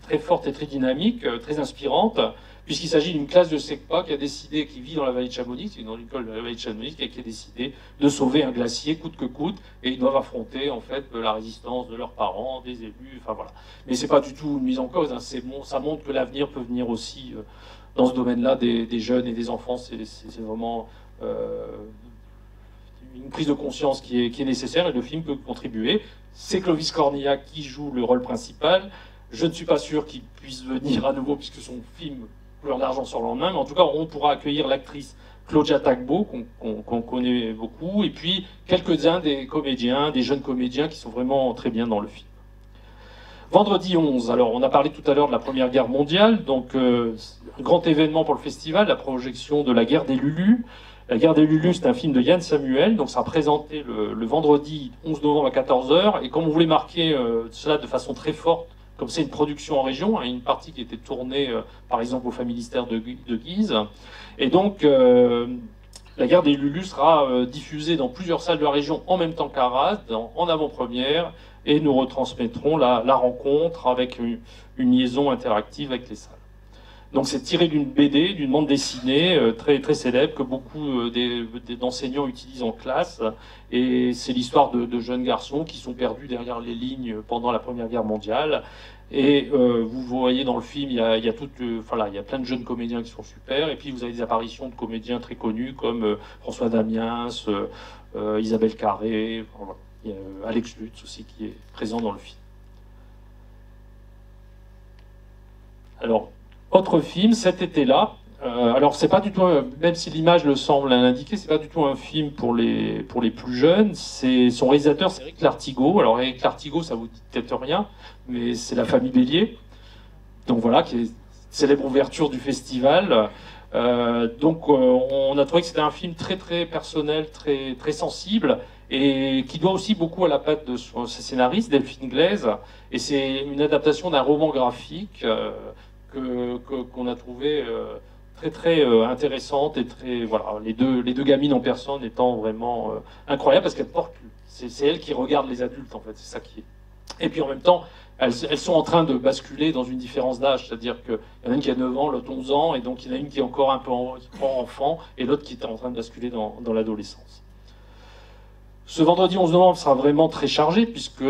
très forte et très dynamique, très inspirante, puisqu'il s'agit d'une classe de SECPA qui vit dans la vallée de Chamonix, dans l'école de la vallée de Chamonix, qui a décidé de sauver un glacier coûte que coûte, et ils doivent affronter en fait la résistance de leurs parents, des élus, enfin voilà. Mais c'est pas du tout une mise en cause, hein, ça montre que l'avenir peut venir aussi dans ce domaine-là des jeunes et des enfants. C'est vraiment une prise de conscience qui est nécessaire, et le film peut contribuer. C'est Clovis Cornillac qui joue le rôle principal. Je ne suis pas sûr qu'il puisse venir à nouveau, puisque son film Couleur d'argent sur le lendemain, mais en tout cas, on pourra accueillir l'actrice Claudia Tagbo, qu'on connaît beaucoup, et puis quelques-uns des comédiens, des jeunes comédiens qui sont vraiment très bien dans le film. Vendredi 11, alors on a parlé tout à l'heure de la Première Guerre mondiale, donc un grand événement pour le festival, la projection de La Guerre des Lulus. La Guerre des Lulus, c'est un film de Yann Samuel, donc ça sera présenté le vendredi 11 novembre à 14h, et comme on voulait marquer cela de façon très forte, comme c'est une production en région, hein, une partie qui était tournée par exemple au Familistère de Guise. Et donc la Guerre des Lulus sera diffusée dans plusieurs salles de la région en même temps qu'Arras, en avant-première, et nous retransmettrons la rencontre avec une liaison interactive avec les salles. Donc c'est tiré d'une BD, d'une bande dessinée très, très célèbre que beaucoup d'enseignants utilisent en classe. Et c'est l'histoire de jeunes garçons qui sont perdus derrière les lignes pendant la Première Guerre mondiale. Et vous voyez dans le film, il y a plein de jeunes comédiens qui sont super. Et puis vous avez des apparitions de comédiens très connus comme François Damiens, Isabelle Carré, voilà. Il y a Alex Lutz aussi qui est présent dans le film. Alors, autre film, cet été-là. Alors, c'est pas du tout, même si l'image le semble l'indiquer, c'est pas du tout un film pour les plus jeunes. Son réalisateur, c'est Éric Lartigot. Alors, Éric Lartigot, ça vous dit peut-être rien, mais c'est La Famille Bélier. Donc voilà, qui est une célèbre ouverture du festival. Donc, on a trouvé que c'était un film très très personnel, très très sensible. et qui doit aussi beaucoup à la patte de ses scénaristes, Delphine Glaise, et c'est une adaptation d'un roman graphique qu'on a trouvé très intéressante, et très, voilà, les deux gamines en personne étant vraiment incroyables, parce qu'elles portent, c'est elles qui regardent les adultes, en fait, c'est ça qui est. Et puis en même temps, elles sont en train de basculer dans une différence d'âge, c'est-à-dire qu'il y en a une qui a 9 ans, l'autre 11 ans, et donc il y en a une qui est encore un peu enfant, et l'autre qui est en train de basculer dans l'adolescence. Ce vendredi 11 novembre sera vraiment très chargé, puisque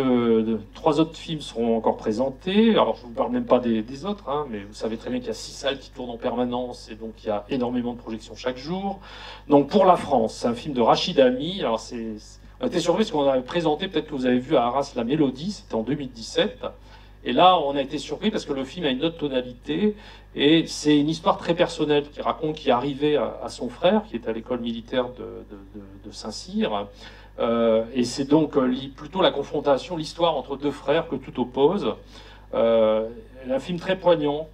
3 autres films seront encore présentés. Alors je ne vous parle même pas des autres, hein, mais vous savez très bien qu'il y a 6 salles qui tournent en permanence, et donc il y a énormément de projections chaque jour. Donc pour la France, c'est un film de Rachid Ami. Alors on était surpris parce qu'on avait présenté, peut-être que vous avez vu à Arras, La Mélodie, c'était en 2017. Et là, on a été surpris parce que le film a une autre tonalité, et c'est une histoire très personnelle qui raconte qu'il est arrivé à son frère, qui est à l'école militaire de Saint-Cyr. Et c'est donc plutôt la confrontation, l'histoire entre 2 frères que tout oppose. Un film très poignant,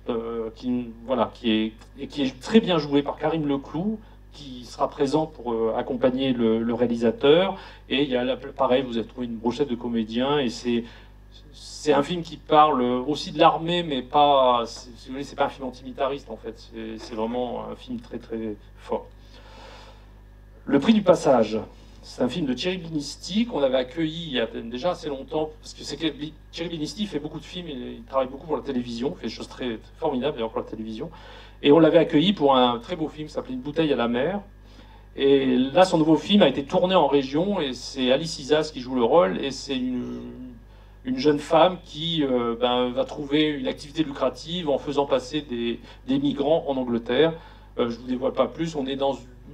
qui est très bien joué par Karim Leclou, qui sera présent pour accompagner le réalisateur. Et il y a pareil, vous avez trouvé une brochette de comédiens, et c'est un film qui parle aussi de l'armée, mais pas, si vous voulez, c'est pas un film antimilitariste en fait, c'est vraiment un film très fort. Le Prix du Passage, c'est un film de Thierry Binisti qu'on avait accueilli il y a déjà assez longtemps, parce que Thierry Binisti fait beaucoup de films, il travaille beaucoup pour la télévision, il fait des choses très formidables d'ailleurs pour la télévision, et on l'avait accueilli pour un très beau film qui s'appelait Une bouteille à la mer. Et là, son nouveau film a été tourné en région, et c'est Alice Isas qui joue le rôle, et c'est une jeune femme qui va trouver une activité lucrative en faisant passer des migrants en Angleterre. Je ne vous dévoile pas plus, on est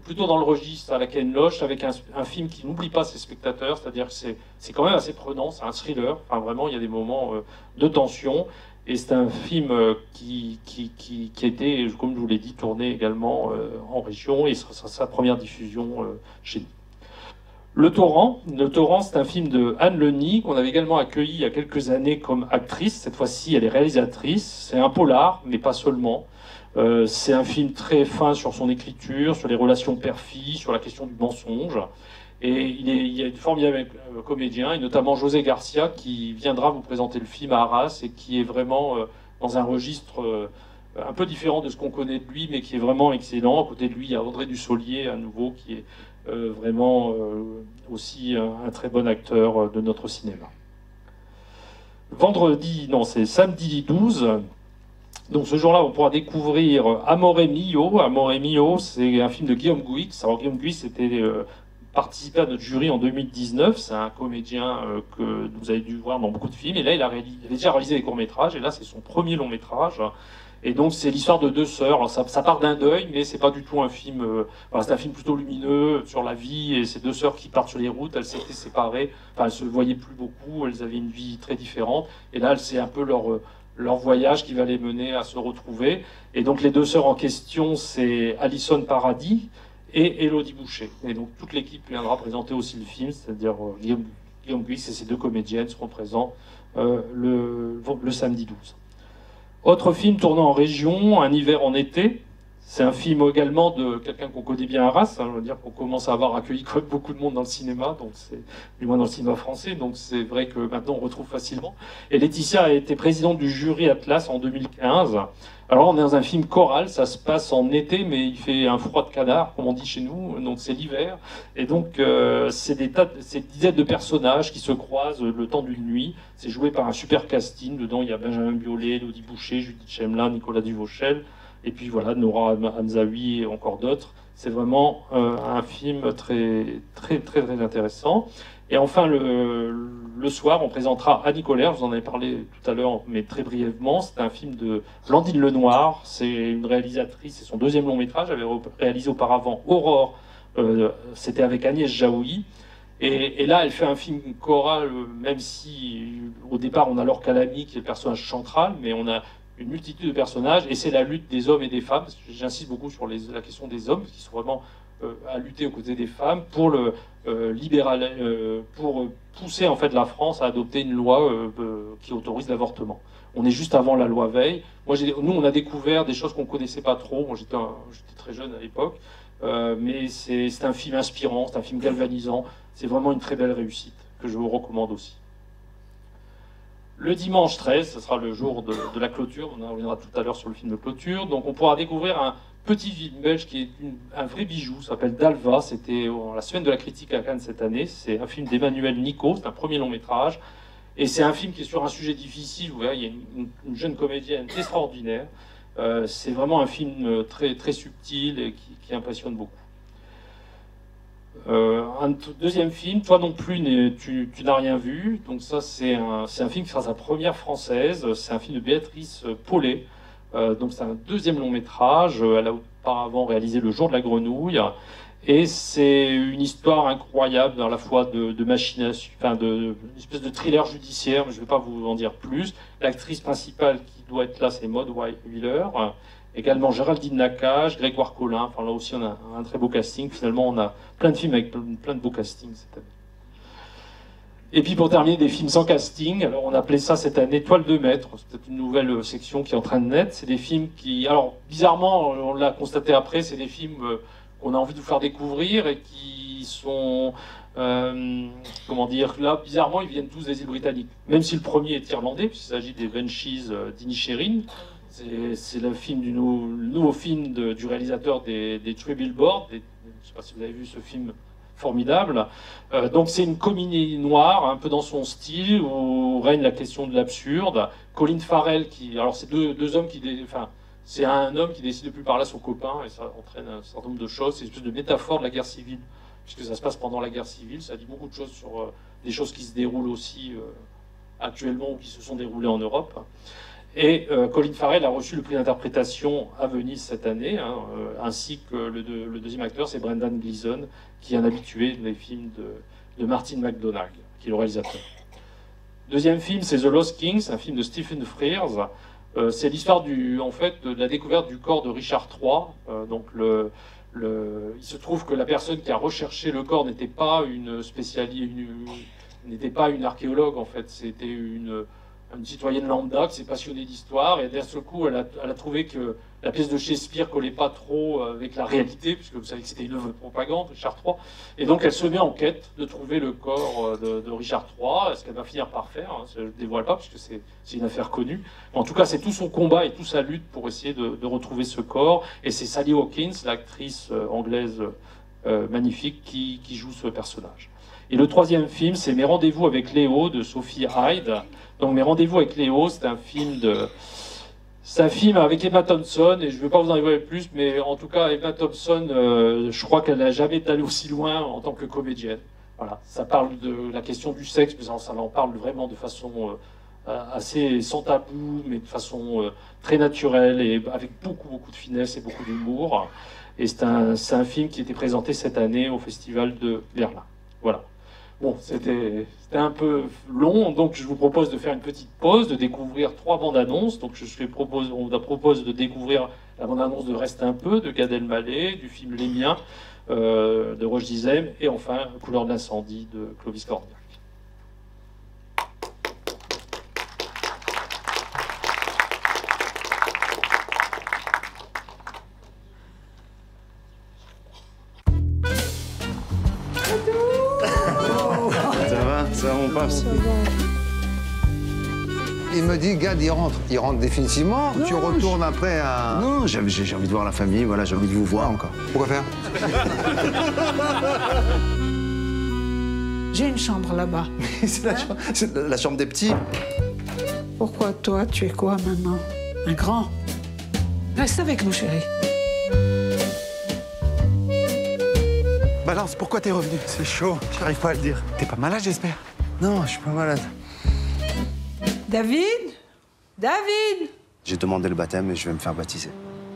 plutôt dans le registre à la Ken Loach, avec un film qui n'oublie pas ses spectateurs, c'est-à-dire que c'est quand même assez prenant, c'est un thriller, enfin, vraiment il y a des moments de tension, et c'est un film qui a été, comme je vous l'ai dit, tourné également en région, et ce sera sa première diffusion chez nous. Le Torrent, c'est un film de Anne Leny, qu'on avait également accueilli il y a quelques années comme actrice. Cette fois-ci, elle est réalisatrice. C'est un polar, mais pas seulement. C'est un film très fin sur son écriture, sur les relations père-fille, sur la question du mensonge. Et il y a une formidable comédien, et notamment José Garcia, qui viendra vous présenter le film à Arras, et qui est vraiment dans un registre un peu différent de ce qu'on connaît de lui, mais qui est vraiment excellent. À côté de lui, il y a André Dussolier, à nouveau, qui est vraiment aussi un très bon acteur de notre cinéma. C'est samedi 12. Donc ce jour-là, on pourra découvrir Amore Mio. Amore Mio, c'est un film de Guillaume Gouix. Alors Guillaume Gouix était participé à notre jury en 2019. C'est un comédien que vous avez dû voir dans beaucoup de films. Et là, il avait déjà réalisé des courts-métrages. Et là, c'est son premier long-métrage. Et donc c'est l'histoire de 2 sœurs. Alors, ça part d'un deuil, mais c'est pas du tout un film. C'est un film plutôt lumineux sur la vie, et ces 2 sœurs qui partent sur les routes. Elles s'étaient séparées. Enfin, elles se voyaient plus beaucoup. Elles avaient une vie très différente. Et là, c'est un peu leur voyage qui va les mener à se retrouver. Et donc les 2 sœurs en question, c'est Alison Paradis et Élodie Boucher. Et donc toute l'équipe viendra présenter aussi le film, c'est-à-dire Guillaume Gouix et ses 2 comédiennes seront présents le samedi 12. Autre film tournant en région, Un hiver en été. C'est un film également de quelqu'un qu'on connaît bien à Arras. Je veux dire qu'on commence à avoir accueilli quand même beaucoup de monde dans le cinéma, donc du moins dans le cinéma français, donc c'est vrai que maintenant on retrouve facilement. Et Laetitia a été présidente du jury Atlas en 2015. Alors on est dans un film choral, ça se passe en été, mais il fait un froid de canard, comme on dit chez nous, donc c'est l'hiver. Et donc c'est des dizaines de personnages qui se croisent le temps d'une nuit. C'est joué par un super casting. Dedans il y a Benjamin Biolay, Élodie Boucher, Judith Chemelin, Nicolas Duvauchel. Et puis voilà, Nora Hamzaoui et encore d'autres. C'est vraiment un film très intéressant. Et enfin, le soir, on présentera Annie Colère. Je vous en avais parlé tout à l'heure, mais très brièvement. C'est un film de Blandine Lenoir. C'est une réalisatrice, c'est son 2e long métrage. Elle avait réalisé auparavant Aurore. C'était avec Agnès Jaoui. Et là, elle fait un film choral, même si au départ, on a Laure Calamy qui est le personnage central, mais on a une multitude de personnages, et c'est la lutte des hommes et des femmes. J'insiste beaucoup sur la question des hommes, qui sont vraiment à lutter aux côtés des femmes pour pour pousser en fait la France à adopter une loi qui autorise l'avortement. On est juste avant la loi Veil. Nous, on a découvert des choses qu'on connaissait pas trop. Moi, j'étais très jeune à l'époque, mais c'est un film inspirant, c'est un film galvanisant. C'est vraiment une très belle réussite que je vous recommande aussi. Le dimanche 13, ce sera le jour de la clôture. On en reviendra tout à l'heure sur le film de clôture. Donc on pourra découvrir un petit film belge qui est un vrai bijou, ça s'appelle Dalva. C'était la semaine de la critique à Cannes cette année. C'est un film d'Emmanuel Nico, c'est un premier long métrage. Et c'est un film qui est sur un sujet difficile. Vous voyez, il y a une jeune comédienne extraordinaire. C'est vraiment un film très, très subtil et qui impressionne beaucoup. Un deuxième film, Toi non plus, tu n'as rien vu. Donc ça, c'est un film qui sera sa première française. C'est un film de Béatrice Paulet. Donc c'est un deuxième long métrage. Elle a auparavant réalisé Le jour de la grenouille. Et c'est une histoire incroyable, à la fois de machination, enfin une espèce de thriller judiciaire, mais je ne vais pas vous en dire plus. L'actrice principale qui doit être là, c'est Maud Wheeler. Également Géraldine Nakache, Grégoire Collin. Enfin là aussi, on a un très beau casting. Finalement, on a plein de films avec plein de beaux castings cette année. Et puis pour terminer, des films sans casting. Alors on appelait ça cette année Toile de maître. C'est peut-être une nouvelle section qui est en train de naître. C'est des films qui, alors bizarrement, on l'a constaté après, c'est des films qu'on a envie de vous faire découvrir et qui sont, comment dire, là bizarrement ils viennent tous des îles britanniques. Même si le premier est irlandais, puisqu'il s'agit des Banshees d'Inisherin. C'est le nouveau film du réalisateur des Three Billboards. Je ne sais pas si vous avez vu ce film formidable. Donc c'est une comédie noire, un peu dans son style, où règne la question de l'absurde. Colin Farrell, alors c'est deux hommes c'est un homme qui décide de plus parler à son copain, et ça entraîne un certain nombre de choses. C'est une espèce de métaphore de la guerre civile, puisque ça se passe pendant la guerre civile. Ça dit beaucoup de choses sur des choses qui se déroulent aussi actuellement ou qui se sont déroulées en Europe. Et Colin Farrell a reçu le prix d'interprétation à Venise cette année, ainsi que le deuxième acteur, c'est Brendan Gleeson, qui est un habitué des films de Martin McDonagh, qui est le réalisateur. Deuxième film, c'est The Lost Kings, un film de Stephen Frears. C'est l'histoire de la découverte du corps de Richard III. Donc il se trouve que la personne qui a recherché le corps n'était pas n'était pas une archéologue en fait, c'était une citoyenne lambda qui s'est passionnée d'histoire, et d'un seul coup elle a trouvé que la pièce de Shakespeare collait pas trop avec la réalité, puisque vous savez que c'était une œuvre de propagande, Richard III, et donc elle se met en quête de trouver le corps de Richard III, ce qu'elle va finir par faire, je ne dévoile pas puisque c'est une affaire connue. En tout cas, c'est tout son combat et toute sa lutte pour essayer de retrouver ce corps, et c'est Sally Hawkins, l'actrice anglaise magnifique, qui joue ce personnage. Et le troisième film, c'est Mes rendez-vous avec Léo de Sophie Hyde. Donc Mes rendez-vous avec Léo, c'est un film avec Emma Thompson, et je ne vais pas vous en dire plus, mais en tout cas, Emma Thompson, je crois qu'elle n'a jamais été allée aussi loin en tant que comédienne. Voilà, ça parle de la question du sexe, mais ça en parle vraiment de façon assez sans tabou, mais de façon très naturelle, et avec beaucoup de finesse et beaucoup d'humour. Et c'est un film qui était présenté cette année au Festival de Berlin. Voilà. Bon, c'était un peu long, donc je vous propose de faire une petite pause, de découvrir 3 bandes annonces. Donc on vous propose de découvrir la bande annonce de Reste un peu de Gad Elmaleh, du film Les Miens de Roch Dizem, et enfin Couleur de l'incendie de Clovis Cornillac. Il me dit, Gad, il rentre. Il rentre définitivement. Non, tu retournes après à... Non, j'ai envie de voir la famille, voilà, j'ai envie de vous voir encore. Pourquoi faire? J'ai une chambre là-bas. C'est la chambre des petits. Pourquoi toi, tu es quoi maintenant? Un grand? Reste avec nous, chérie. Balance, pourquoi t'es revenu? C'est chaud, j'arrive pas à le dire. T'es pas malade, j'espère? Non, je suis pas malade. David? David? J'ai demandé le baptême et je vais me faire baptiser.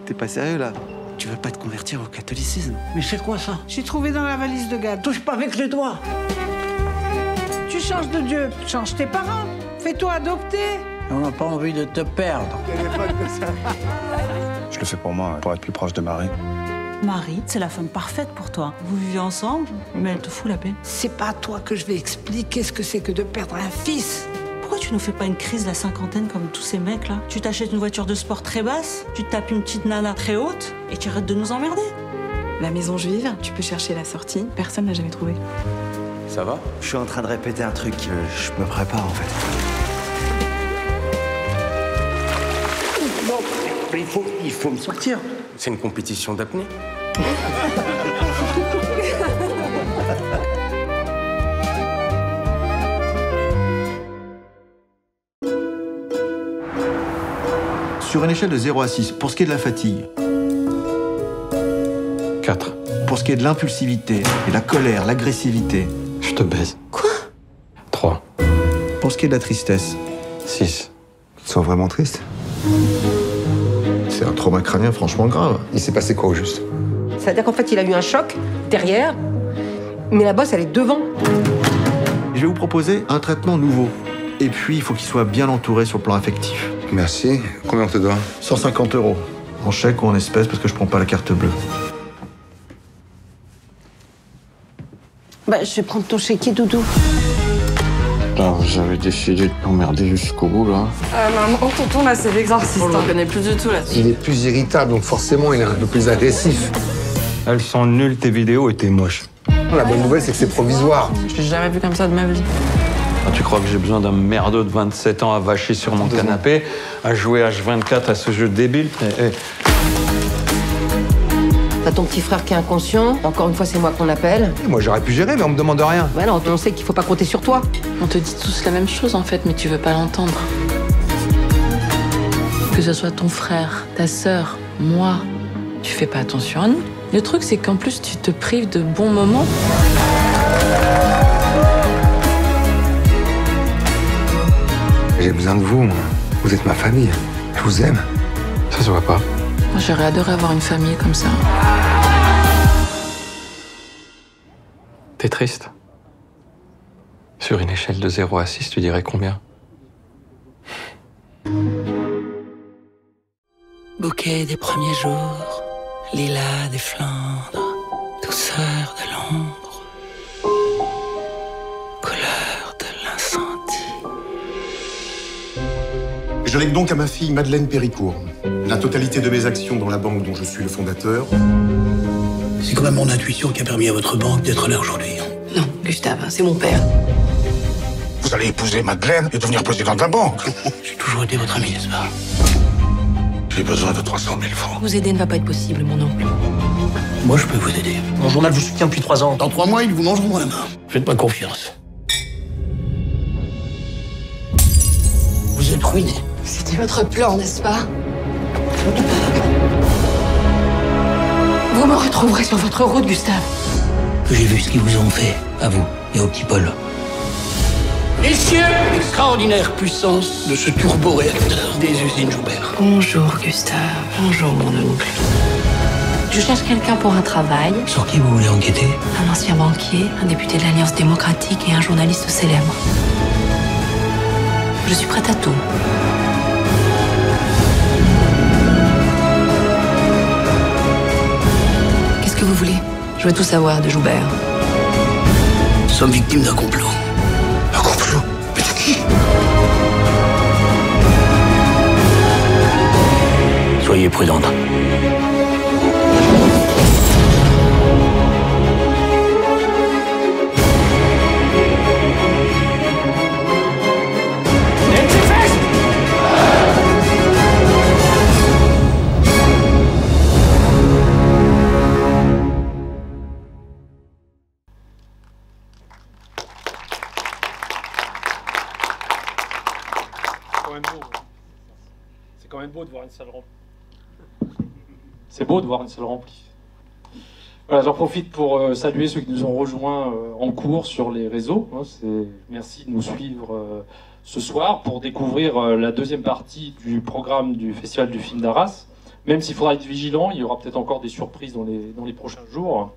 T'es pas sérieux, là? Tu veux pas te convertir au catholicisme? Mais c'est quoi ça? J'ai trouvé dans la valise de Gad. Touche pas avec les doigts. Tu changes de Dieu, change tes parents. Fais-toi adopter. On n'a pas envie de te perdre. Je le fais pour moi, pour être plus proche de Marie. Marie, c'est la femme parfaite pour toi. Vous vivez ensemble, mais elle te fout la paix. C'est pas à toi que je vais expliquer ce que c'est que de perdre un fils. Pourquoi tu nous fais pas une crise de la cinquantaine comme tous ces mecs là? Tu t'achètes une voiture de sport très basse, tu te tapes une petite nana très haute et tu arrêtes de nous emmerder. La maison juive, tu peux chercher la sortie, personne n'a jamais trouvé. Ça va? Je suis en train de répéter un truc, je me prépare en fait. Non, mais il faut me sortir. C'est une compétition d'apnée. Sur une échelle de 0 à 6, pour ce qui est de la fatigue. 4. Pour ce qui est de l'impulsivité, et la colère, l'agressivité. Je te baise. Quoi? 3. Pour ce qui est de la tristesse. 6. Ils sont vraiment tristes. C'est un trauma crânien franchement grave. Il s'est passé quoi au juste? C'est-à-dire qu'en fait, il a eu un choc derrière, mais la bosse, elle est devant. Je vais vous proposer un traitement nouveau. Et puis, il faut qu'il soit bien entouré sur le plan affectif. Merci. Combien on te doit? 150 €. En chèque ou en espèces, parce que je prends pas la carte bleue. Bah, je vais prendre ton chéquier, Doudou. Alors, vous avez décidé de m'emmerder jusqu'au bout, là. Maman, tonton, là, c'est l'exorciste. On le reconnaît plus du tout, là. Il est plus irritable, donc forcément, il est un peu plus agressif. Elles sont nulles, tes vidéos, et t'es moche. La bonne nouvelle, c'est que c'est provisoire. Je l'ai jamais vu comme ça de ma vie. Ah, tu crois que j'ai besoin d'un merdeux de 27 ans à vacher sur mon canapé, à jouer H24 à ce jeu débile? T'as ton petit frère qui est inconscient. Encore une fois, c'est moi qu'on appelle. Moi, j'aurais pu gérer, mais on me demande rien. Ouais, non, on sait qu'il faut pas compter sur toi. On te dit tous la même chose, en fait, mais tu veux pas l'entendre. Que ce soit ton frère, ta sœur, moi, tu fais pas attention à nous. Le truc, c'est qu'en plus, tu te prives de bons moments. J'ai besoin de vous, moi. Vous êtes ma famille. Je vous aime. Ça se voit pas. Moi, j'aurais adoré avoir une famille comme ça. T'es triste? Sur une échelle de 0 à 6, tu dirais combien? Bouquet des premiers jours, lilas des Flandres, douceur de l'ombre, couleur de l'incendie. Je lègue donc à ma fille Madeleine Péricourt la totalité de mes actions dans la banque dont je suis le fondateur. C'est quand même mon intuition qui a permis à votre banque d'être là aujourd'hui. Non, Gustave, c'est mon père. Vous allez épouser Madeleine et devenir président de la banque. J'ai toujours été votre ami, n'est-ce pas? J'ai besoin de 300 000 francs. Vous aider ne va pas être possible, mon oncle. Moi, je peux vous aider. Mon journal vous soutient depuis 3 ans. Dans 3 mois, ils vous mangeront la main. Faites-moi confiance. Vous êtes ruiné. C'était votre plan, n'est-ce pas? Vous me retrouverez sur votre route, Gustave. J'ai vu ce qu'ils vous ont fait, à vous et au petit Paul. Messieurs, l'extraordinaire puissance de ce turboréacteur des usines Joubert. Bonjour, Gustave. Bonjour, mon oncle. Je cherche quelqu'un pour un travail. Sur qui vous voulez enquêter? Un ancien banquier, un député de l'Alliance démocratique et un journaliste célèbre. Je suis prête à tout. Qu'est-ce que vous voulez? Je veux tout savoir de Joubert. Nous sommes victimes d'un complot. Un complot? Mais de qui? Soyez prudente. C'est quand même beau de voir une salle remplie. C'est beau de voir une salle remplie. Voilà, j'en profite pour saluer ceux qui nous ont rejoints en cours sur les réseaux. Merci de nous suivre ce soir pour découvrir la deuxième partie du programme du Festival du film d'Arras. Même s'il faudra être vigilant, il y aura peut-être encore des surprises dans les prochains jours.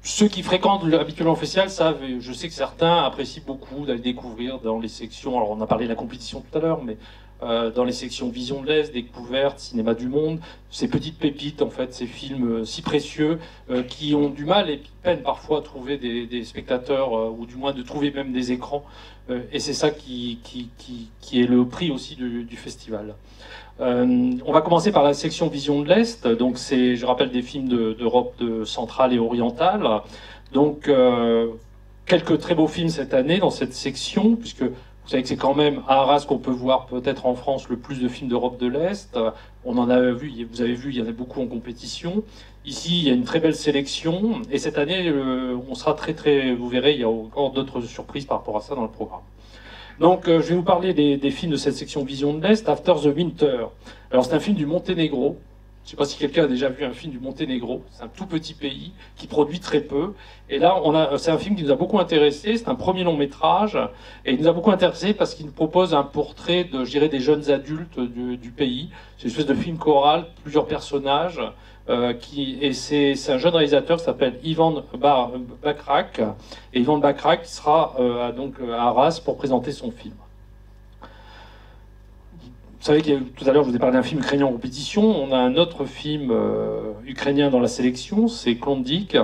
Ceux qui fréquentent habituellement le festival savent, et je sais que certains apprécient beaucoup d'aller découvrir dans les sections, alors on a parlé de la compétition tout à l'heure, mais dans les sections Vision de l'Est, Découverte, Cinéma du Monde, ces petites pépites, en fait, ces films si précieux qui ont du mal et qui peinent parfois à trouver des spectateurs, ou du moins de trouver même des écrans, et c'est ça qui est le prix aussi du festival. On va commencer par la section Vision de l'Est, donc c'est, je rappelle, des films d'Europe centrale et orientale. Donc, quelques très beaux films cette année dans cette section, puisque vous savez que c'est quand même à Arras qu'on peut voir peut-être en France le plus de films d'Europe de l'Est. On en a vu, vous avez vu, il y en a beaucoup en compétition. Ici, il y a une très belle sélection. Et cette année, on sera vous verrez, il y a encore d'autres surprises par rapport à ça dans le programme. Donc, je vais vous parler des films de cette section Vision de l'Est, After the Winter. Alors, c'est un film du Monténégro. Je ne sais pas si quelqu'un a déjà vu un film du Monténégro. C'est un tout petit pays qui produit très peu. Et là, c'est un film qui nous a beaucoup intéressé. C'est un premier long métrage. Et il nous a beaucoup intéressé parce qu'il nous propose un portrait de, je dirais, des jeunes adultes du pays. C'est une espèce de film choral, plusieurs personnages. C'est un jeune réalisateur qui s'appelle Ivan Bachrach. Et Ivan Bachrach sera donc à Arras pour présenter son film. Vous savez que tout à l'heure, je vous ai parlé d'un film ukrainien en compétition. On a un autre film ukrainien dans la sélection, c'est Klondike.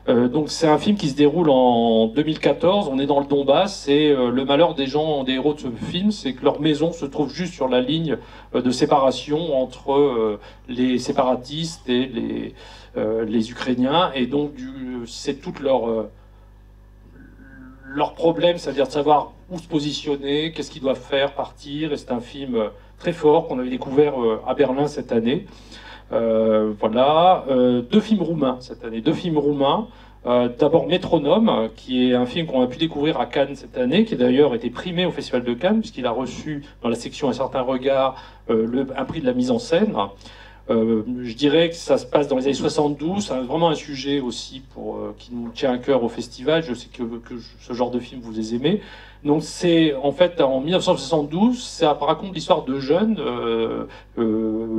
Donc c'est un film qui se déroule en 2014. On est dans le Donbass et le malheur des héros de ce film, c'est que leur maison se trouve juste sur la ligne de séparation entre les séparatistes et les Ukrainiens. Et donc c'est tout leur problème, c'est-à-dire de savoir où se positionner, qu'est-ce qu'ils doivent faire, partir. Et c'est un film très fort qu'on avait découvert à Berlin cette année. Voilà, deux films roumains cette année. D'abord Métronome, qui est un film qu'on a pu découvrir à Cannes cette année, qui d'ailleurs été primé au Festival de Cannes, puisqu'il a reçu dans la section Un certain regard un prix de la mise en scène. Je dirais que ça se passe dans les années 72, c'est vraiment un sujet aussi qui nous tient à cœur au festival. Je sais que ce genre de film vous les aimez. Donc c'est en fait en 1972, ça raconte l'histoire de jeunes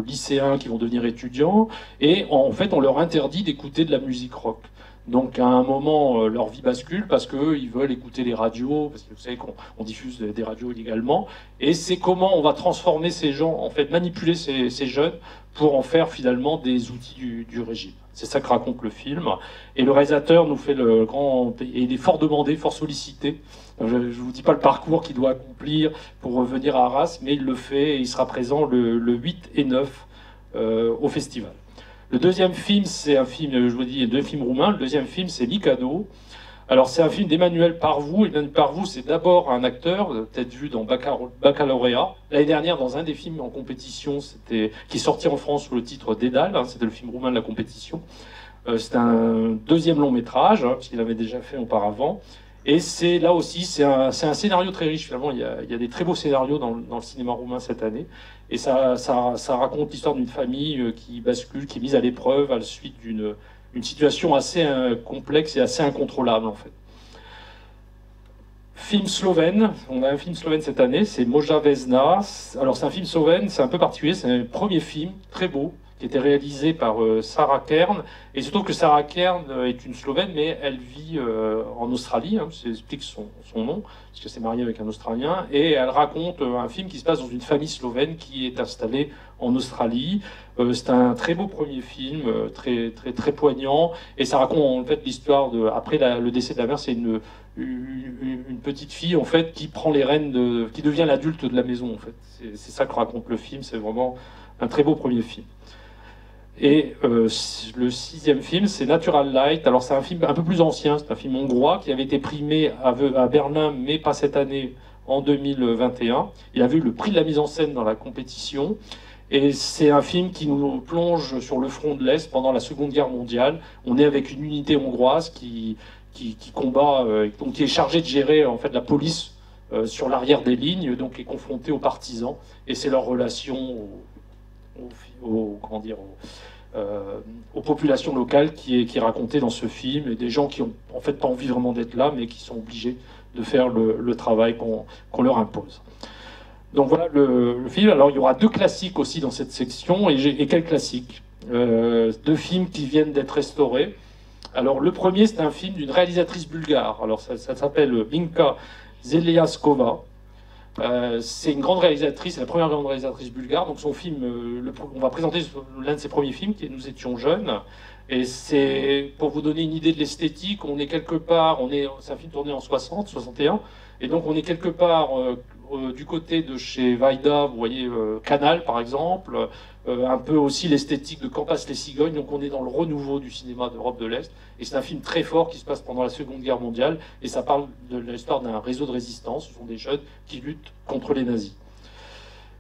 lycéens qui vont devenir étudiants et en fait on leur interdit d'écouter de la musique rock. Donc à un moment, leur vie bascule parce qu'eux, ils veulent écouter les radios, parce que vous savez qu'on diffuse des radios illégalement. Et c'est comment on va transformer ces gens, en fait, manipuler ces jeunes pour en faire finalement des outils du régime. C'est ça que raconte le film. Et le réalisateur nous fait le grand... Et il est fort demandé, fort sollicité. Je ne vous dis pas le parcours qu'il doit accomplir pour revenir à Arras, mais il le fait et il sera présent le 8 et 9 au festival. Le deuxième film, c'est un film, je vous dis, deux films roumains. Le deuxième film, c'est Licado. Alors, c'est un film d'Emmanuel Parvou. Emmanuel Parvou, c'est d'abord un acteur, peut-être vu dans Baccalauréat. L'année dernière, dans un des films en compétition, qui est sorti en France sous le titre Dédale, c'était le film roumain de la compétition. C'est un deuxième long métrage, puisqu'il avait déjà fait auparavant. Et c'est là aussi, c'est un scénario très riche. Finalement, il y a des très beaux scénarios dans le cinéma roumain cette année. Et ça raconte l'histoire d'une famille qui bascule, qui est mise à l'épreuve à la suite d'une situation assez complexe et assez incontrôlable, en fait. Film slovène, on a un film slovène cette année, c'est Moja Vesna. Alors c'est un film slovène, c'est un peu particulier, c'est un premier film, très beau, qui était réalisé par Sarah Kern. Et surtout que Sarah Kern est une Slovène, mais elle vit en Australie, ça explique son nom, parce que c'est marié avec un Australien. Et elle raconte un film qui se passe dans une famille slovène qui est installée en Australie. C'est un très beau premier film, très, très, très poignant. Et ça raconte en fait l'histoire après le décès de la mère, c'est une petite fille en fait qui prend les rênes, qui devient l'adulte de la maison en fait. C'est ça que raconte le film, c'est vraiment un très beau premier film. Et le sixième film, c'est Natural Light. Alors c'est un film un peu plus ancien, c'est un film hongrois qui avait été primé à Berlin, mais pas cette année, en 2021. Il a eu le prix de la mise en scène dans la compétition. Et c'est un film qui nous plonge sur le front de l'Est pendant la Seconde Guerre mondiale. On est avec une unité hongroise qui combat, donc qui est chargée de gérer en fait la police sur l'arrière des lignes, donc est confrontée aux partisans. Et c'est leur relation aux populations locales qui est racontée dans ce film, et des gens qui ont en fait pas envie vraiment d'être là, mais qui sont obligés de faire le travail qu'on leur impose. Donc voilà le film. Alors il y aura deux classiques aussi dans cette section, et quels classiques, deux films qui viennent d'être restaurés. Alors le premier, c'est un film d'une réalisatrice bulgare. Alors ça s'appelle Vinka Zeliaskova. C'est une grande réalisatrice, c'est la première grande réalisatrice bulgare. Donc son film, on va présenter l'un de ses premiers films, qui est Nous étions jeunes. Et c'est, pour vous donner une idée de l'esthétique, on est quelque part, c'est un film tourné en 60, 61, et donc on est quelque part du côté de chez Vaida, vous voyez Canal par exemple, un peu aussi l'esthétique de Quand passent les cigognes, donc on est dans le renouveau du cinéma d'Europe de l'Est, et c'est un film très fort qui se passe pendant la Seconde Guerre mondiale, et ça parle de l'histoire d'un réseau de résistance, ce sont des jeunes qui luttent contre les nazis.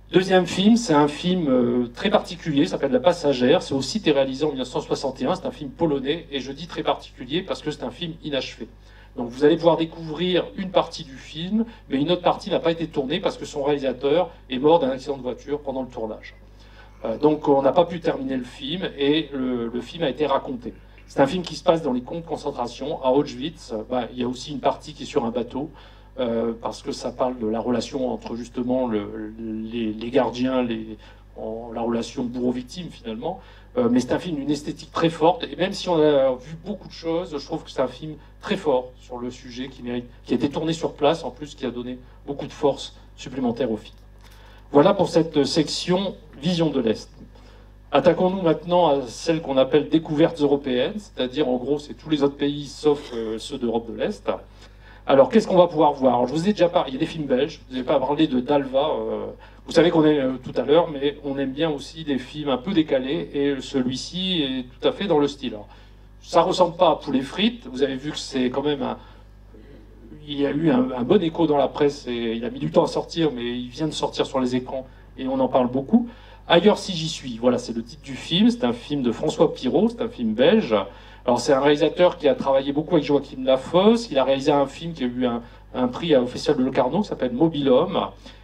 Deuxième film, c'est un film très particulier, ça s'appelle La Passagère, c'est aussi été réalisé en 1961, c'est un film polonais, et je dis très particulier parce que c'est un film inachevé. Donc vous allez pouvoir découvrir une partie du film, mais une autre partie n'a pas été tournée parce que son réalisateur est mort d'un accident de voiture pendant le tournage. Donc on n'a pas pu terminer le film, et le film a été raconté. C'est un film qui se passe dans les camps de concentration, à Auschwitz. Il y a aussi une partie qui est sur un bateau, parce que ça parle de la relation entre justement les gardiens, la relation bourreau-victime finalement. Mais c'est un film d'une esthétique très forte, et même si on a vu beaucoup de choses, je trouve que c'est un film très fort sur le sujet, qui a été tourné sur place en plus, qui a donné beaucoup de force supplémentaire au film. Voilà pour cette section Vision de l'Est. Attaquons-nous maintenant à celle qu'on appelle découvertes européennes, c'est-à-dire en gros c'est tous les autres pays sauf ceux d'Europe de l'Est. Alors, qu'est-ce qu'on va pouvoir voir? Alors, je vous ai déjà parlé, il y a des films belges, je vous ai pas parlé de Dalva, vous savez qu'on est tout à l'heure, mais on aime bien aussi des films un peu décalés, et celui-ci est tout à fait dans le style. Alors, ça ressemble pas à Poulet frites, vous avez vu que c'est quand même il y a eu un bon écho dans la presse, et il a mis du temps à sortir, mais il vient de sortir sur les écrans, et on en parle beaucoup. Ailleurs si j'y suis, voilà, c'est le titre du film, c'est un film de François Pirot, c'est un film belge. Alors c'est un réalisateur qui a travaillé beaucoup avec Joachim Lafosse, il a réalisé un film qui a eu un prix au Festival de Locarno qui s'appelle Mobile Homme,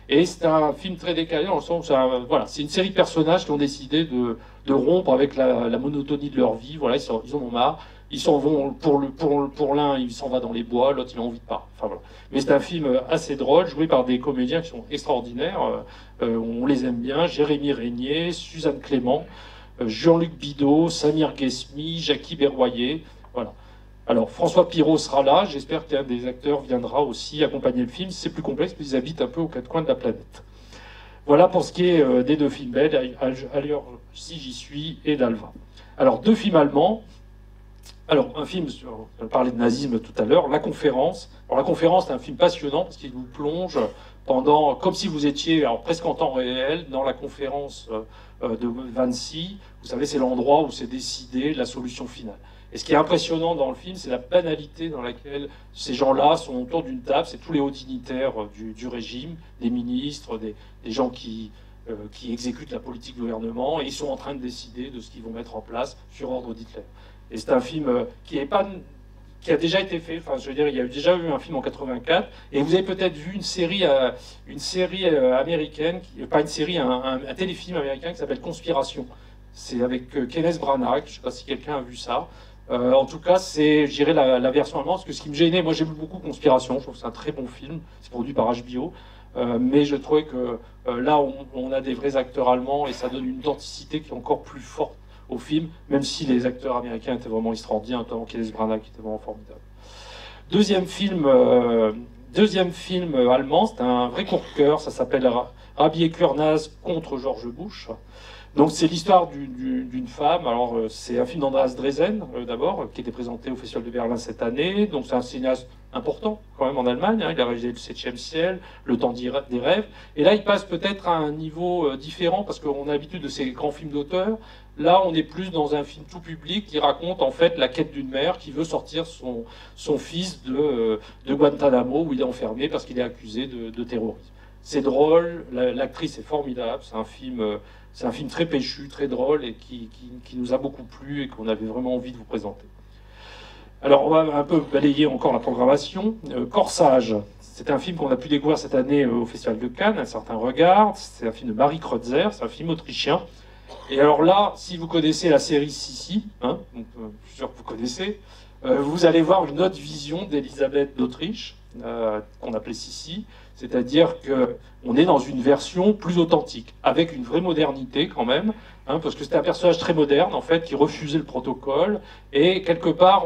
et c'est un film très décalé dans le sens où voilà, c'est une série de personnages qui ont décidé de rompre avec la monotonie de leur vie, voilà, ils en ont marre, ils s'en vont, pour l'un il s'en va dans les bois, l'autre il a envie de pas, enfin voilà. Mais c'est un film assez drôle, joué par des comédiens qui sont extraordinaires, on les aime bien, Jérémy Régnier, Suzanne Clément, Jean-Luc Bidot, Samir Ghesmi, Jackie Berroyer, voilà. Alors François Pirot sera là, j'espère qu'un des acteurs viendra aussi accompagner le film, c'est plus complexe parce qu'ils habitent un peu aux quatre coins de la planète. Voilà pour ce qui est des deux films belges, Ailleurs si j'y suis et Dalva. Alors deux films allemands, alors un film, on parlait de nazisme tout à l'heure, La Conférence. Alors La Conférence c'est un film passionnant parce qu'il vous plonge pendant, comme si vous étiez presque en temps réel dans la conférence de Wannsee. Vous savez, c'est l'endroit où c'est décidé la solution finale. Et ce qui est impressionnant dans le film, c'est la banalité dans laquelle ces gens-là sont autour d'une table. C'est tous les hauts dignitaires du régime, des ministres, des gens qui exécutent la politique du gouvernement, et ils sont en train de décider de ce qu'ils vont mettre en place sur ordre d'Hitler. Et c'est un film qui a déjà été fait, enfin je veux dire, il y a déjà eu un film en 84, et vous avez peut-être vu une série américaine, pas une série, un téléfilm américain qui s'appelle Conspiration. C'est avec Kenneth Branagh, je ne sais pas si quelqu'un a vu ça. En tout cas, c'est, je dirais, la version allemande, parce que ce qui me gênait, moi j'aime beaucoup Conspiration, je trouve que c'est un très bon film, c'est produit par HBO, mais je trouvais que là, on a des vrais acteurs allemands, et ça donne une authenticité qui est encore plus forte au film, même si les acteurs américains étaient vraiment extraordinaires, notamment Kenneth Branagh qui était vraiment formidable. Deuxième film allemand, c'est un vrai coup de cœur, ça s'appelle Rabbi Ekernaz contre George Bush. Donc c'est l'histoire d'une femme, alors c'est un film d'Andreas Dresen d'abord, qui était présenté au Festival de Berlin cette année, donc c'est un cinéaste important quand même en Allemagne, il a réalisé Le 7e ciel, Le temps des rêves, et là il passe peut-être à un niveau différent, parce qu'on a l'habitude de ces grands films d'auteur. Là on est plus dans un film tout public qui raconte en fait la quête d'une mère qui veut sortir son fils de Guantanamo, où il est enfermé parce qu'il est accusé de terrorisme. C'est drôle, l'actrice est formidable, c'est un film très péchu, très drôle, et qui nous a beaucoup plu et qu'on avait vraiment envie de vous présenter. Alors on va un peu balayer encore la programmation. Corsage, c'est un film qu'on a pu découvrir cette année au Festival de Cannes, Un certain regard. C'est un film de Marie Kreutzer, c'est un film autrichien. Et alors là, si vous connaissez la série Sissi, donc, je suis sûr que vous connaissez, vous allez voir une autre vision d'Élisabeth d'Autriche, qu'on appelait Sissi, c'est-à-dire qu'on est dans une version plus authentique, avec une vraie modernité quand même, parce que c'était un personnage très moderne en fait, qui refusait le protocole, et quelque part,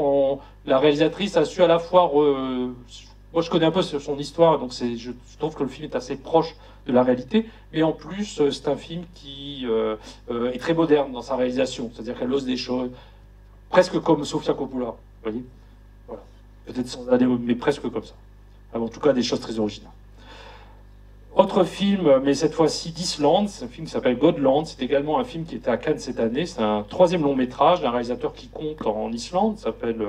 la réalisatrice a su à la fois... moi je connais un peu son histoire, donc je trouve que le film est assez proche de la réalité, mais en plus c'est un film qui est très moderne dans sa réalisation, c'est-à-dire qu'elle ose des choses, presque comme Sofia Coppola, vous voyez, voilà. Peut-être sans aller, mais presque comme ça. En tout cas, des choses très originales. Autre film, mais cette fois-ci d'Islande, c'est un film qui s'appelle Godland. C'est également un film qui était à Cannes cette année. C'est un 3e long métrage d'un réalisateur qui compte en Islande, il s'appelle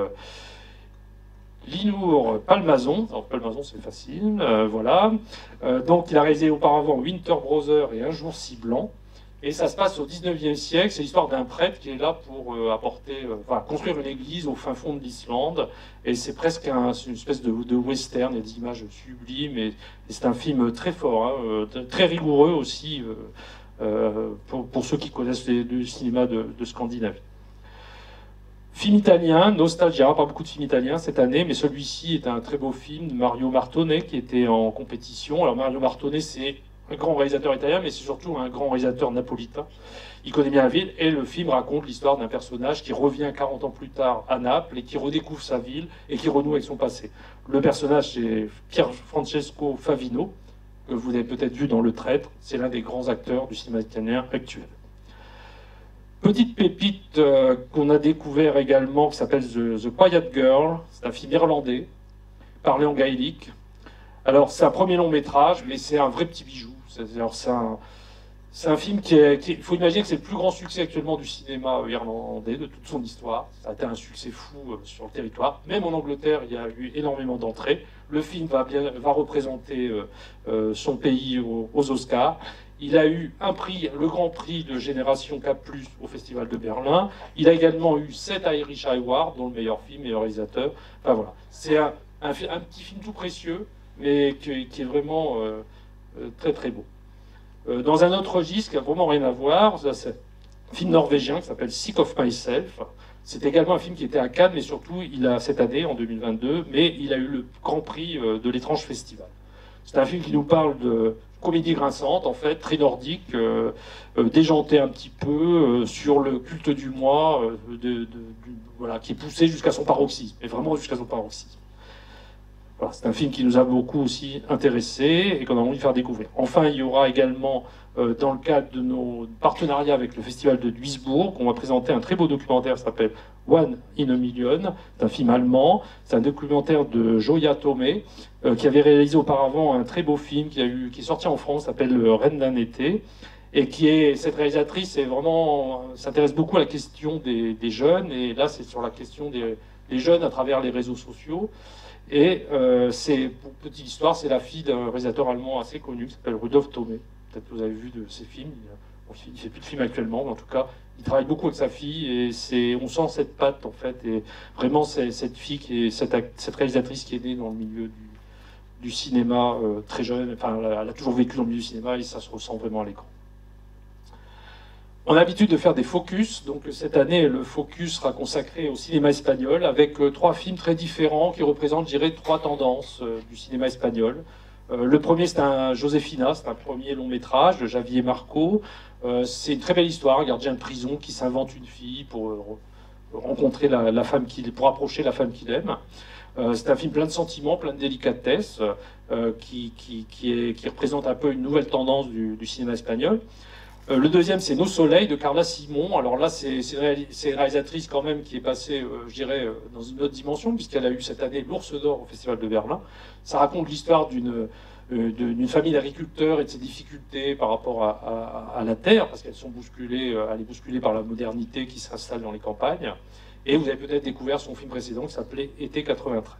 Linur Palmason. Alors, Palmason, c'est facile, voilà. Donc, il a réalisé auparavant Winter Brother et Un jour si blanc. Et ça se passe au 19e siècle. C'est l'histoire d'un prêtre qui est là pour construire une église au fin fond de l'Islande. Et c'est presque une espèce de western. Il y a des images sublimes. Et c'est un film très fort, hein, très rigoureux aussi, pour ceux qui connaissent le cinéma de Scandinavie. Film italien, Nostalgia, pas beaucoup de films italiens cette année, mais celui-ci est un très beau film de Mario Martone qui était en compétition. Alors Mario Martone, c'est un grand réalisateur italien, mais c'est surtout un grand réalisateur napolitain. Il connaît bien la ville, et le film raconte l'histoire d'un personnage qui revient 40 ans plus tard à Naples et qui redécouvre sa ville et qui renoue avec son passé. Le personnage, c'est Pier Francesco Favino, que vous avez peut-être vu dans Le Traître. C'est l'un des grands acteurs du cinéma italien actuel. Petite pépite qu'on a découvert également, qui s'appelle The Quiet Girl. C'est un film irlandais, parlé en gaélique. Alors, c'est un premier long métrage, mais c'est un vrai petit bijou. C'est un film il faut imaginer que c'est le plus grand succès actuellement du cinéma irlandais, de toute son histoire. Ça a été un succès fou sur le territoire. Même en Angleterre, il y a eu énormément d'entrées. Le film va représenter son pays aux Oscars. Il a eu un prix, le grand prix de Génération K+, au Festival de Berlin. Il a également eu 7 Irish Awards, dont le meilleur film, meilleur réalisateur. Enfin voilà, c'est un petit film tout précieux, mais qui est vraiment très très beau. Dans un autre registre qui n'a vraiment rien à voir, c'est un film norvégien qui s'appelle Sick of Myself. C'est également un film qui était à Cannes, mais surtout, cette année, en 2022, mais il a eu le grand prix de l'Étrange Festival. C'est un film qui nous parle de comédie grinçante, en fait, très nordique, déjantée un petit peu, sur le culte du moi, voilà, qui est poussé jusqu'à son paroxysme, et vraiment jusqu'à son paroxysme. Voilà, c'est un film qui nous a beaucoup aussi intéressés et qu'on a envie de faire découvrir. Enfin, il y aura également, dans le cadre de nos partenariats avec le Festival de Duisbourg, on va présenter un très beau documentaire qui s'appelle One in a Million. C'est un film allemand. C'est un documentaire de Joya Tomé, qui avait réalisé auparavant un très beau film qui est sorti en France, s'appelle Reine d'un été. Et cette réalisatrice s'intéresse beaucoup à la question des jeunes. Et là, c'est sur la question des jeunes à travers les réseaux sociaux. Et pour petite histoire, c'est la fille d'un réalisateur allemand assez connu qui s'appelle Rudolf Thomé. Peut-être que vous avez vu de ses films. Il ne fait plus de films actuellement, mais en tout cas, il travaille beaucoup avec sa fille et on sent cette patte en fait. Et vraiment, cette fille, cette réalisatrice qui est née dans le milieu du cinéma très jeune. Enfin, elle a toujours vécu dans le milieu du cinéma et ça se ressent vraiment à l'écran. On a l'habitude de faire des focus, donc cette année le focus sera consacré au cinéma espagnol avec 3 films très différents qui représentent, je dirais, 3 tendances du cinéma espagnol. Le premier, c'est un Josefina, c'est un premier long métrage de Javier Marco. C'est une très belle histoire, un gardien de prison qui s'invente une fille pour rencontrer la femme pour approcher la femme qu'il aime. C'est un film plein de sentiments, plein de délicatesse, qui représente un peu une nouvelle tendance du cinéma espagnol. Le deuxième, c'est Nos Soleils de Carla Simon. Alors là, c'est une réalisatrice quand même qui est passée, je dirais, dans une autre dimension, puisqu'elle a eu cette année l'Ours d'Or au Festival de Berlin. Ça raconte l'histoire d'une famille d'agriculteurs et de ses difficultés par rapport à la terre, parce qu'elles sont elle est bousculée par la modernité qui s'installe dans les campagnes. Et vous avez peut-être découvert son film précédent qui s'appelait Été 93.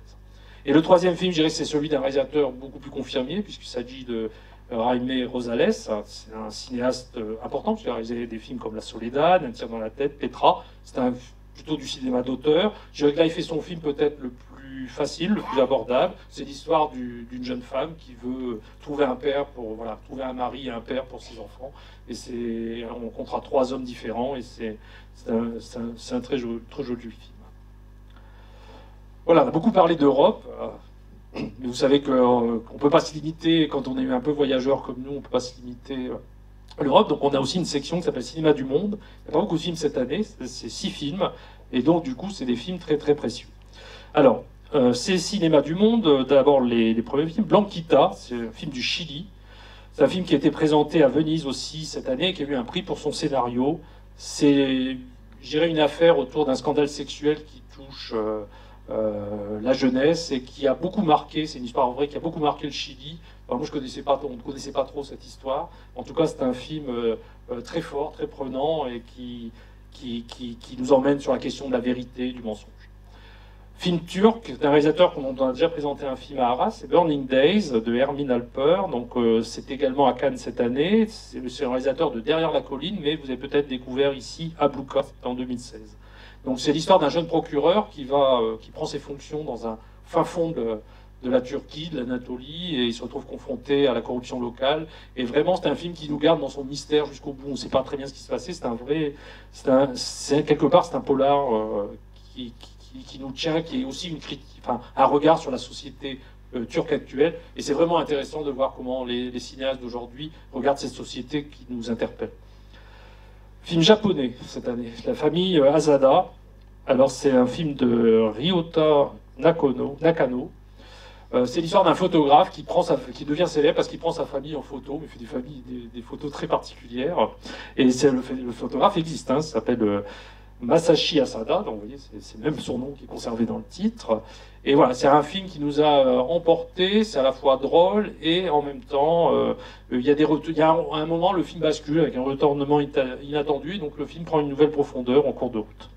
Et le troisième film, je dirais, c'est celui d'un réalisateur beaucoup plus confirmé, puisqu'il s'agit de Jaime Rosales. C'est un cinéaste important, qui a réalisé des films comme La Soledad, Un tir dans la tête, Petra. C'est plutôt du cinéma d'auteur. Je dirais que là, il fait son film peut-être le plus facile, le plus abordable. C'est l'histoire d'une jeune femme qui veut trouver un père trouver un mari et un père pour ses enfants. Et on rencontrera 3 hommes différents, et c'est un très joli film. Voilà, on a beaucoup parlé d'Europe. Mais vous savez qu'on ne peut pas se limiter, quand on est un peu voyageur comme nous, on ne peut pas se limiter à l'Europe. Donc on a aussi une section qui s'appelle Cinéma du Monde. Il n'y a pas beaucoup de films cette année, c'est 6 films. Et donc du coup, c'est des films très très précieux. Alors, c'est Cinéma du Monde. D'abord les premiers films. Blanquita, c'est un film du Chili. C'est un film qui a été présenté à Venise aussi cette année, qui a eu un prix pour son scénario. C'est, je dirais, une affaire autour d'un scandale sexuel qui touche... la jeunesse et qui a beaucoup marqué, c'est une histoire vraie qui a beaucoup marqué le Chili Alors moi, on ne connaissait pas trop cette histoire. En tout cas, c'est un film très fort, très prenant et qui nous emmène sur la question de la vérité, du mensonge. Film turc d'un réalisateur qu'on a déjà présenté un film à Arras, c'est Burning Days de Ermin Alper. Donc c'est également à Cannes cette année. C'est un réalisateur de Derrière la colline, mais vous avez peut-être découvert ici Abluka en 2016. Donc c'est l'histoire d'un jeune procureur qui prend ses fonctions dans un fin fond de la Turquie, de l'Anatolie, et il se retrouve confronté à la corruption locale. Et vraiment, c'est un film qui nous garde dans son mystère jusqu'au bout. On ne sait pas très bien ce qui se passait. Quelque part, c'est un polar qui nous tient, qui est aussi une critique, enfin, un regard sur la société turque actuelle. Et c'est vraiment intéressant de voir comment les cinéastes d'aujourd'hui regardent cette société qui nous interpelle. Film japonais cette année, La famille Asada. Alors c'est un film de Ryota Nakano. C'est l'histoire d'un photographe qui devient célèbre parce qu'il prend sa famille en photo, mais fait des photos très particulières. Et le photographe existe, hein, ça s'appelle Masashi Asada, donc vous voyez, c'est même son nom qui est conservé dans le titre. Et voilà, c'est un film qui nous a emportés, c'est à la fois drôle et en même temps, il y a un moment, le film bascule avec un retournement inattendu, et donc le film prend une nouvelle profondeur en cours de route.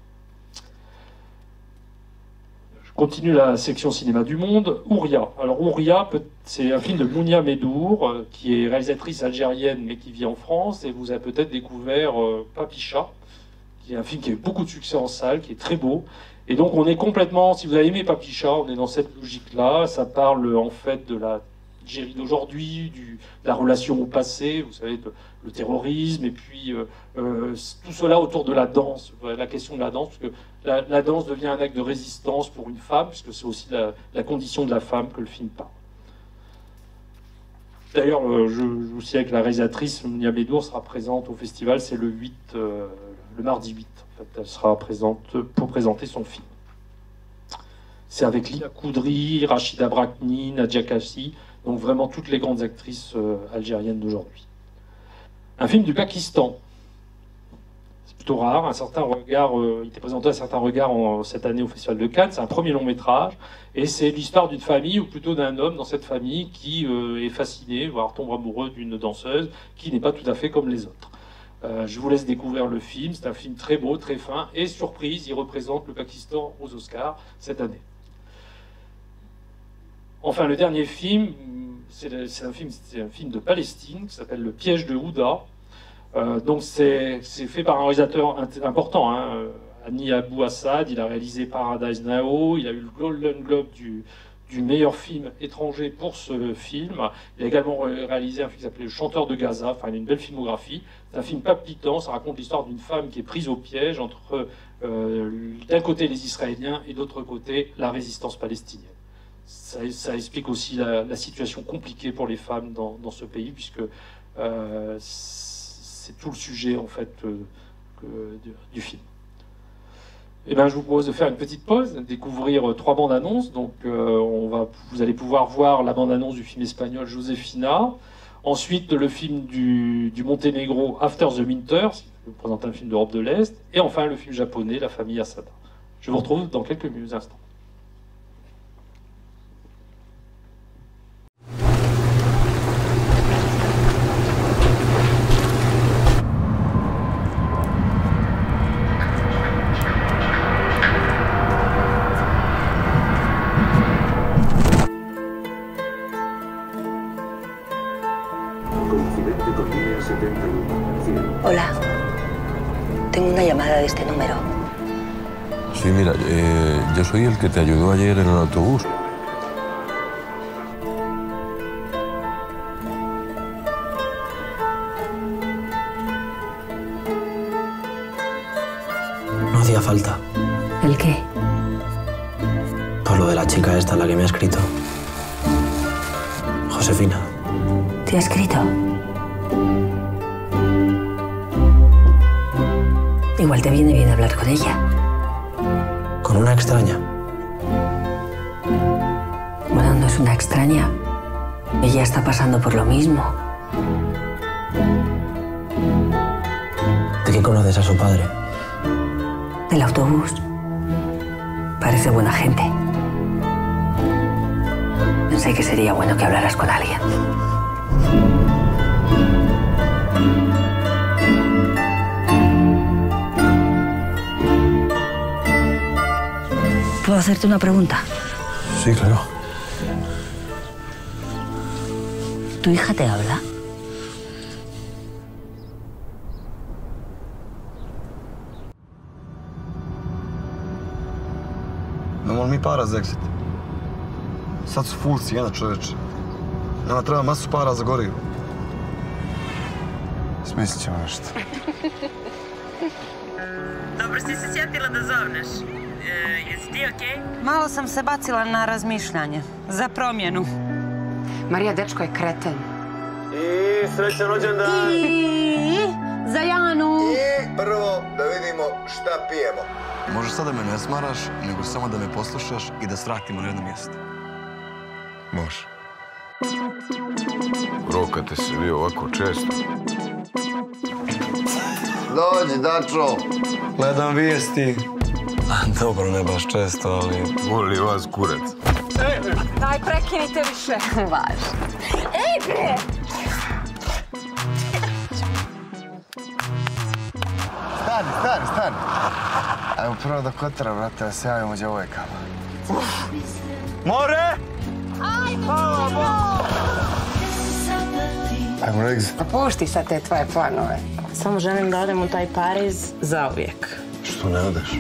Je continue la section cinéma du monde. Ouria. Alors Ouria, c'est un film de Mounia Medour, qui est réalisatrice algérienne mais qui vit en France, et vous avez peut-être découvert Papicha, qui est un film qui a eu beaucoup de succès en salle, qui est très beau. Et donc on est complètement, si vous avez aimé Papicha, on est dans cette logique-là. Ça parle en fait de l'Algérie d'aujourd'hui, de la relation au passé, vous savez, le terrorisme, et puis tout cela autour de la danse, la question de la danse, parce que la danse devient un acte de résistance pour une femme, puisque c'est aussi la condition de la femme que le film parle. D'ailleurs, je vous signale que la réalisatrice Mounia Medour sera présente au festival, c'est le mardi 8. En fait, elle sera présente pour présenter son film. C'est avec Lina Koudri, Rachida Brakni, Nadia Kassi, donc vraiment toutes les grandes actrices algériennes d'aujourd'hui. Un film du Pakistan. C'est plutôt rare, un certain regard, il était présenté à un certain regard cette année au Festival de Cannes. C'est un premier long métrage, et c'est l'histoire d'une famille, ou plutôt d'un homme dans cette famille, qui est fasciné, voire tombe amoureux d'une danseuse, qui n'est pas tout à fait comme les autres. Je vous laisse découvrir le film, c'est un film très beau, très fin, et surprise, il représente le Pakistan aux Oscars cette année. Enfin, le dernier film, c'est un film de Palestine, qui s'appelle Le piège de Houda. Donc c'est fait par un réalisateur important, hein, Hani Abou Assad. Il a réalisé Paradise Now, il a eu le Golden Globe du meilleur film étranger pour ce film. Il a également réalisé un film qui s'appelait Le chanteur de Gaza, enfin il a une belle filmographie. C'est un film palpitant, ça raconte l'histoire d'une femme qui est prise au piège entre d'un côté les Israéliens et d'autre côté la résistance palestinienne. Ça explique aussi la situation compliquée pour les femmes dans ce pays, puisque c'est tout le sujet en fait du film. Eh bien, je vous propose de faire une petite pause, découvrir 3 bandes annonces. Donc, vous allez pouvoir voir la bande annonce du film espagnol Josefina. Ensuite, le film du Monténégro After the Winter, qui vous présente un film d'Europe de l'Est. Et enfin, le film japonais La famille Asada. Je vous retrouve dans quelques instants. Hola. Tengo una llamada de este número. Sí, mira, yo soy el que te ayudó ayer en el autobús. No hacía falta. ¿El qué? Por lo de la chica esta, la que me ha escrito. Josefina. ¿Te ha escrito? Igual te viene bien hablar con ella. ¿Con una extraña? Bueno, no es una extraña. Ella está pasando por lo mismo. ¿De qué conoces a su padre? Del autobús. Parece buena gente. Sé que sería bueno que hablaras con alguien. ¿Puedo hacerte una pregunta? Sí, claro. ¿Tu hija te habla? Nemamo mi para za exit. Sad su full cijena, čoveče. Nama treba masu para za gorivo. Smislit ćemo nešto. Dobro si se sjetila da zovneš. Jesi ti okej? Malo sam se bacila na razmišljanje. Za promjenu. Marija, dečko je kreten. I srećan rođendan! I za Janu! I prvo da vidimo šta pijemo. Možeš sad da me ne smaraš, nego samo da me poslušaš i da svratimo na jedno mjesto. Može. Rokate se vi ovako često. Dođi, Dačo. Gledam vijesti. Dobro, ne baš često, ali... Voli vas kurac. Daj, prekinite više. Važno. Ej, bre! Stani. Ajmo prvo do Kotara, brate, da se javimo djevojkama. More! Ajmo, Rex. Pušti sad te tvoje planove. Samo želim da odem u taj Pariz zauvijek. Što ne odeš?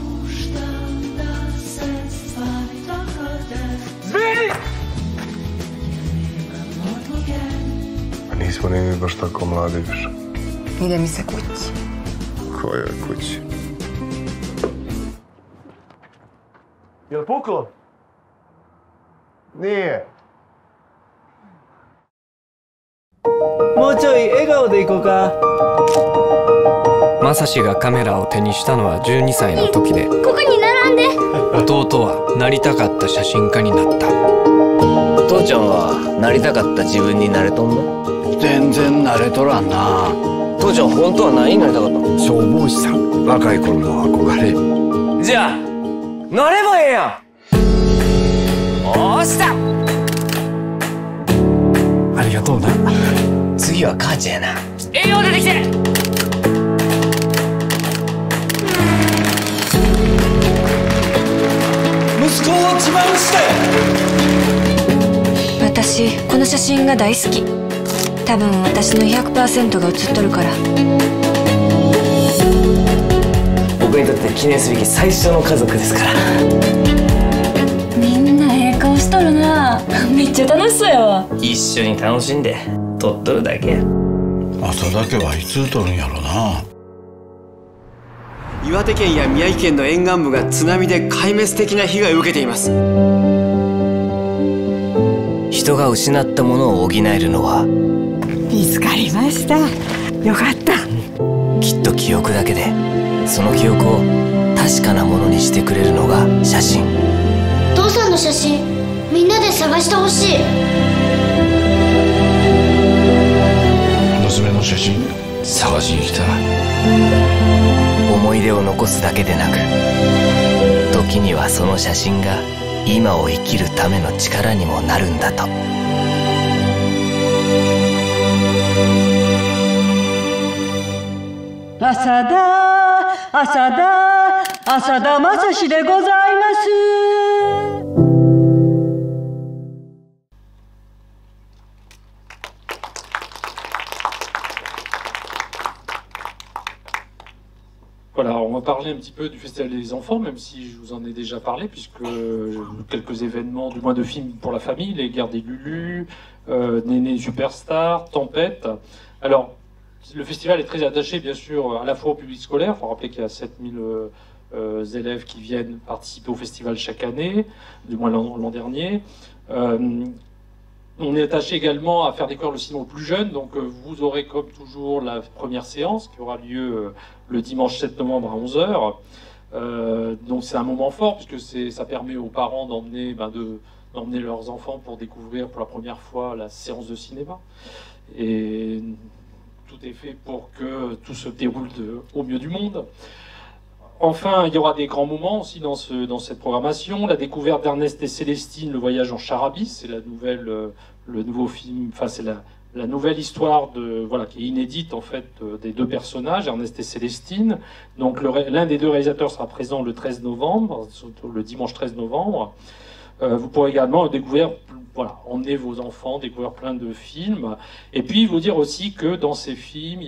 Zvi! Pa nismo ni mi baš tako mladi više. Ide mi se kući. Koja kući? Jel puklo? Nije. もうちょい笑顔でいこうか。マサシがカメラを手にしたのは12歳の時で、ここに並んで。弟はなりたかった写真家になった。父ちゃんはなりたかった自分になれとんの？全然なれとらんな。父ちゃん本当は何になりたかったの？消防士さん。若い頃の憧れ。じゃあなればええやん。おっしゃ。ありがとうな。次は母ちゃんやな。栄養出てきて。息子を自慢して。私この写真が大好き。多分私の 100% が写っとるから。僕にとって記念すべき最初の家族ですから。みんなええ顔しとるな。めっちゃ楽しそうやわ。一緒に楽しんで撮っとるだけや。朝だけはいつ撮るんやろな。岩手県や宮城県の沿岸部が津波で壊滅的な被害を受けています。人が失ったものを補えるのは見つかりました。よかった。きっと記憶だけで、その記憶を確かなものにしてくれるのが写真。父さんの写真みんなで探してほしい。娘の写真探しに来た。思い出を残すだけでなく、時にはその写真が今を生きるための力にもなるんだと。浅田正史でございます。Voilà, on va parler un petit peu du Festival des enfants, même si je vous en ai déjà parlé, puisque quelques événements, du moins de films pour la famille, Les Guerres des Lulu, Néné Superstar, Tempête. Alors, le festival est très attaché, bien sûr, à la fois au public scolaire. Il faut rappeler qu'il y a 7000 élèves qui viennent participer au festival chaque année, du moins l'an dernier. On est attaché également à faire découvrir le cinéma aux plus jeunes. Donc vous aurez comme toujours la première séance qui aura lieu le dimanche 7 novembre à 11h. Donc c'est un moment fort puisque ça permet aux parents d'emmener leurs enfants pour découvrir pour la première fois la séance de cinéma. Et tout est fait pour que tout se déroule au mieux du monde. Enfin, il y aura des grands moments aussi dans cette programmation. La découverte d'Ernest et Célestine, le voyage en charabie, c'est le nouveau film, enfin c'est la nouvelle histoire qui est inédite en fait des deux personnages, Ernest et Célestine. Donc l'un des deux réalisateurs sera présent le 13 novembre, le dimanche 13 novembre. Vous pourrez également découvrir, emmener vos enfants, découvrir plein de films. Et puis vous dire aussi que dans ces films,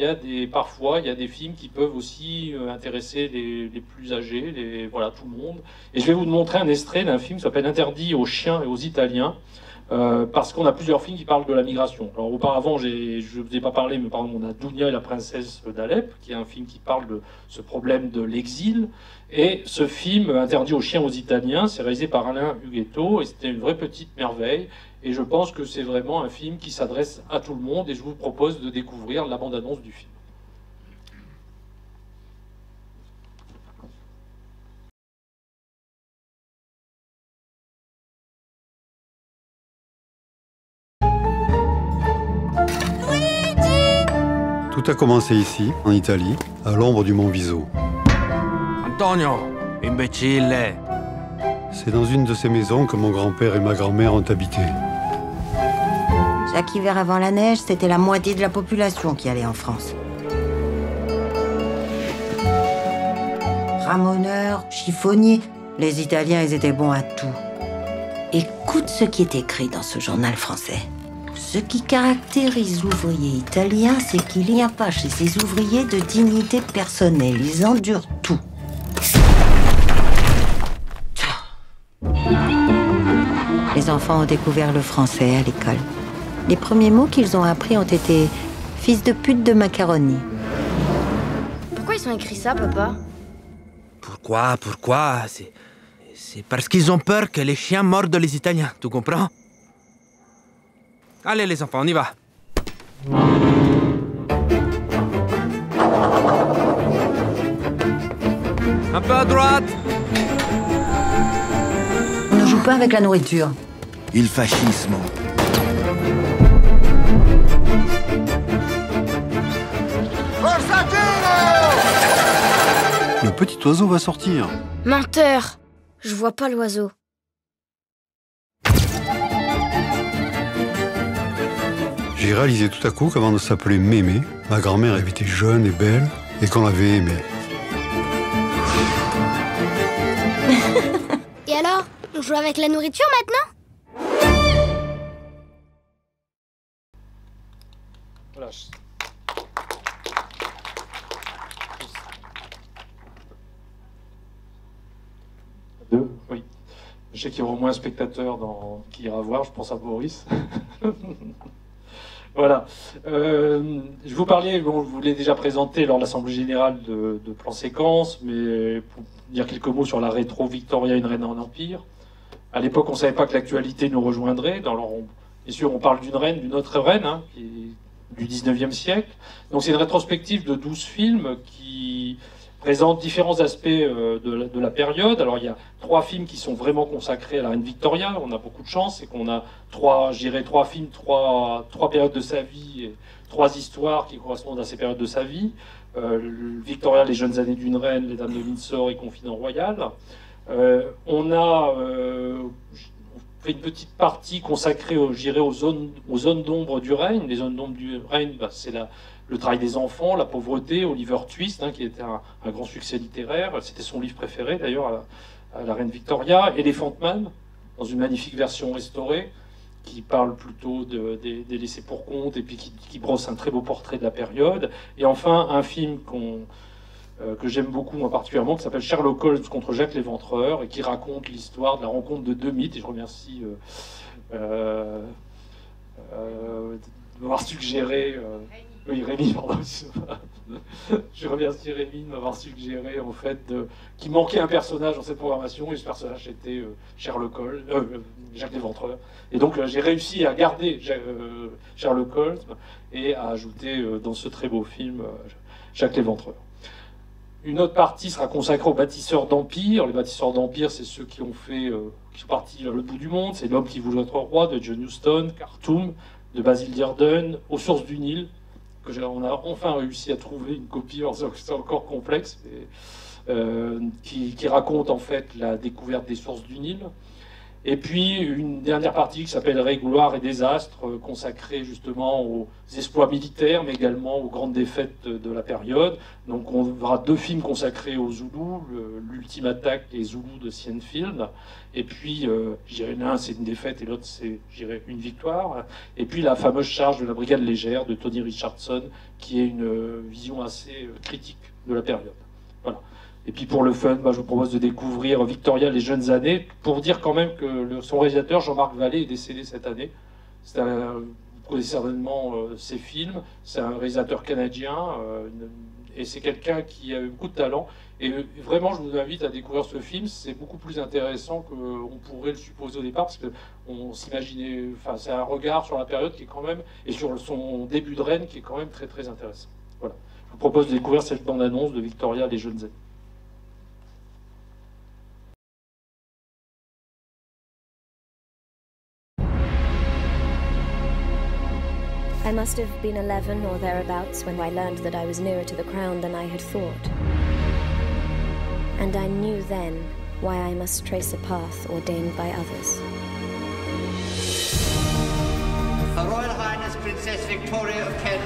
parfois il y a des films qui peuvent aussi intéresser les plus âgés, tout le monde. Et je vais vous montrer un extrait d'un film qui s'appelle Interdit aux chiens et aux Italiens. Parce qu'on a plusieurs films qui parlent de la migration. Alors auparavant, je ne vous ai pas parlé, mais par exemple, on a Dounia et la princesse d'Alep, qui est un film qui parle de ce problème de l'exil. Et ce film, Interdit aux chiens aux Italiens, c'est réalisé par Alain Huguetto, et c'était une vraie petite merveille. Et je pense que c'est vraiment un film qui s'adresse à tout le monde, et je vous propose de découvrir la bande-annonce du film. Tout a commencé ici, en Italie, à l'ombre du mont Viso. Antonio, imbécile. C'est dans une de ces maisons que mon grand-père et ma grand-mère ont habité. Chaque hiver avant la neige, c'était la moitié de la population qui allait en France. Ramoneurs, chiffonniers, les Italiens, ils étaient bons à tout. Écoute ce qui est écrit dans ce journal français. Ce qui caractérise l'ouvrier italien, c'est qu'il n'y a pas chez ces ouvriers de dignité personnelle. Ils endurent tout. Les enfants ont découvert le français à l'école. Les premiers mots qu'ils ont appris ont été « fils de pute de macaroni ». Pourquoi ils ont écrit ça, papa? Pourquoi? C'est parce qu'ils ont peur que les chiens mordent les Italiens, tu comprends? Allez les enfants, on y va. Un peu à droite. On ne joue pas avec la nourriture. Il fascisme. Le petit oiseau va sortir. Menteur! Je vois pas l'oiseau. J'ai réalisé tout à coup qu'avant de s'appeler Mémé, ma grand-mère avait été jeune et belle et qu'on l'avait aimée. Et alors, on joue avec la nourriture maintenant? Voilà. Deux, oui. Je sais qu'il y aura au moins un spectateur qui ira voir, je pense à Boris. Voilà. Je vous parlais, je vous l'ai déjà présenté lors de l'Assemblée Générale de Plan Séquence, mais pour dire quelques mots sur la rétro Victoria, une reine en empire. À l'époque, on ne savait pas que l'actualité nous rejoindrait. Bien sûr, on parle d'une reine, d'une autre reine, qui est du 19e siècle. Donc c'est une rétrospective de 12 films qui présente différents aspects de la période. Alors il y a 3 films qui sont vraiment consacrés à la reine Victoria. On a beaucoup de chance, c'est qu'on a 3 films, 3 périodes de sa vie, et 3 histoires qui correspondent à ces périodes de sa vie. Victoria, les jeunes années d'une reine, les dames de Windsor et Confident royal. On a fait une petite partie consacrée, aux zones d'ombre du règne. Les zones d'ombre du règne, c'est le travail des enfants, la pauvreté, Oliver Twist, qui était un grand succès littéraire. C'était son livre préféré, d'ailleurs, à la reine Victoria. Elephant Man, dans une magnifique version restaurée, qui parle plutôt des laissés pour compte, et puis qui brosse un très beau portrait de la période. Et enfin, un film que j'aime beaucoup, moi particulièrement, qui s'appelle Sherlock Holmes contre Jacques l'Éventreur, et qui raconte l'histoire de la rencontre de 2 mythes. Et je remercie de m'avoir suggéré... Oui, Rémi, pardon. Je remercie Rémi de m'avoir suggéré, en fait, qu'il manquait un personnage dans cette programmation, et ce personnage était Sherlock Holmes, Jacques l'Éventreur. Et donc, j'ai réussi à garder Sherlock Holmes et à ajouter dans ce très beau film Jacques l'Éventreur. Une autre partie sera consacrée aux bâtisseurs d'empire. Les bâtisseurs d'empire, c'est ceux qui sont partis vers le bout du monde. C'est L'homme qui voulait être roi de John Huston, Khartoum de Basil Dearden, Aux sources du Nil, on a enfin réussi à trouver une copie, c'est encore complexe. Mais qui raconte en fait la découverte des sources du Nil. Et puis une dernière partie qui s'appellerait Gloire et désastre, consacrée justement aux exploits militaires, mais également aux grandes défaites de la période. Donc on aura 2 films consacrés aux Zoulous, l'Ultime Attaque et Zoulous de Sienfield. Et puis, l'un c'est une défaite et l'autre c'est une victoire. Et puis la fameuse charge de la brigade légère de Tony Richardson, qui est une vision assez critique de la période. Voilà. Et puis pour le fun, je vous propose de découvrir Victoria, les jeunes années, pour dire quand même que son réalisateur, Jean-Marc Vallée, est décédé cette année. Vous connaissez certainement ses films. C'est un réalisateur canadien, et c'est quelqu'un qui a eu beaucoup de talent. Et vraiment, je vous invite à découvrir ce film. C'est beaucoup plus intéressant qu'on pourrait le supposer au départ, parce qu'on s'imaginait... Enfin, c'est un regard sur la période qui est quand même... Et sur son début de règne qui est quand même très très intéressant. Voilà. Je vous propose de découvrir cette bande-annonce de Victoria, les jeunes années. I must have been 11 or thereabouts when I learned that I was nearer to the crown than I had thought. And I knew then why I must trace a path ordained by others. Her Royal Highness Princess Victoria of Kent.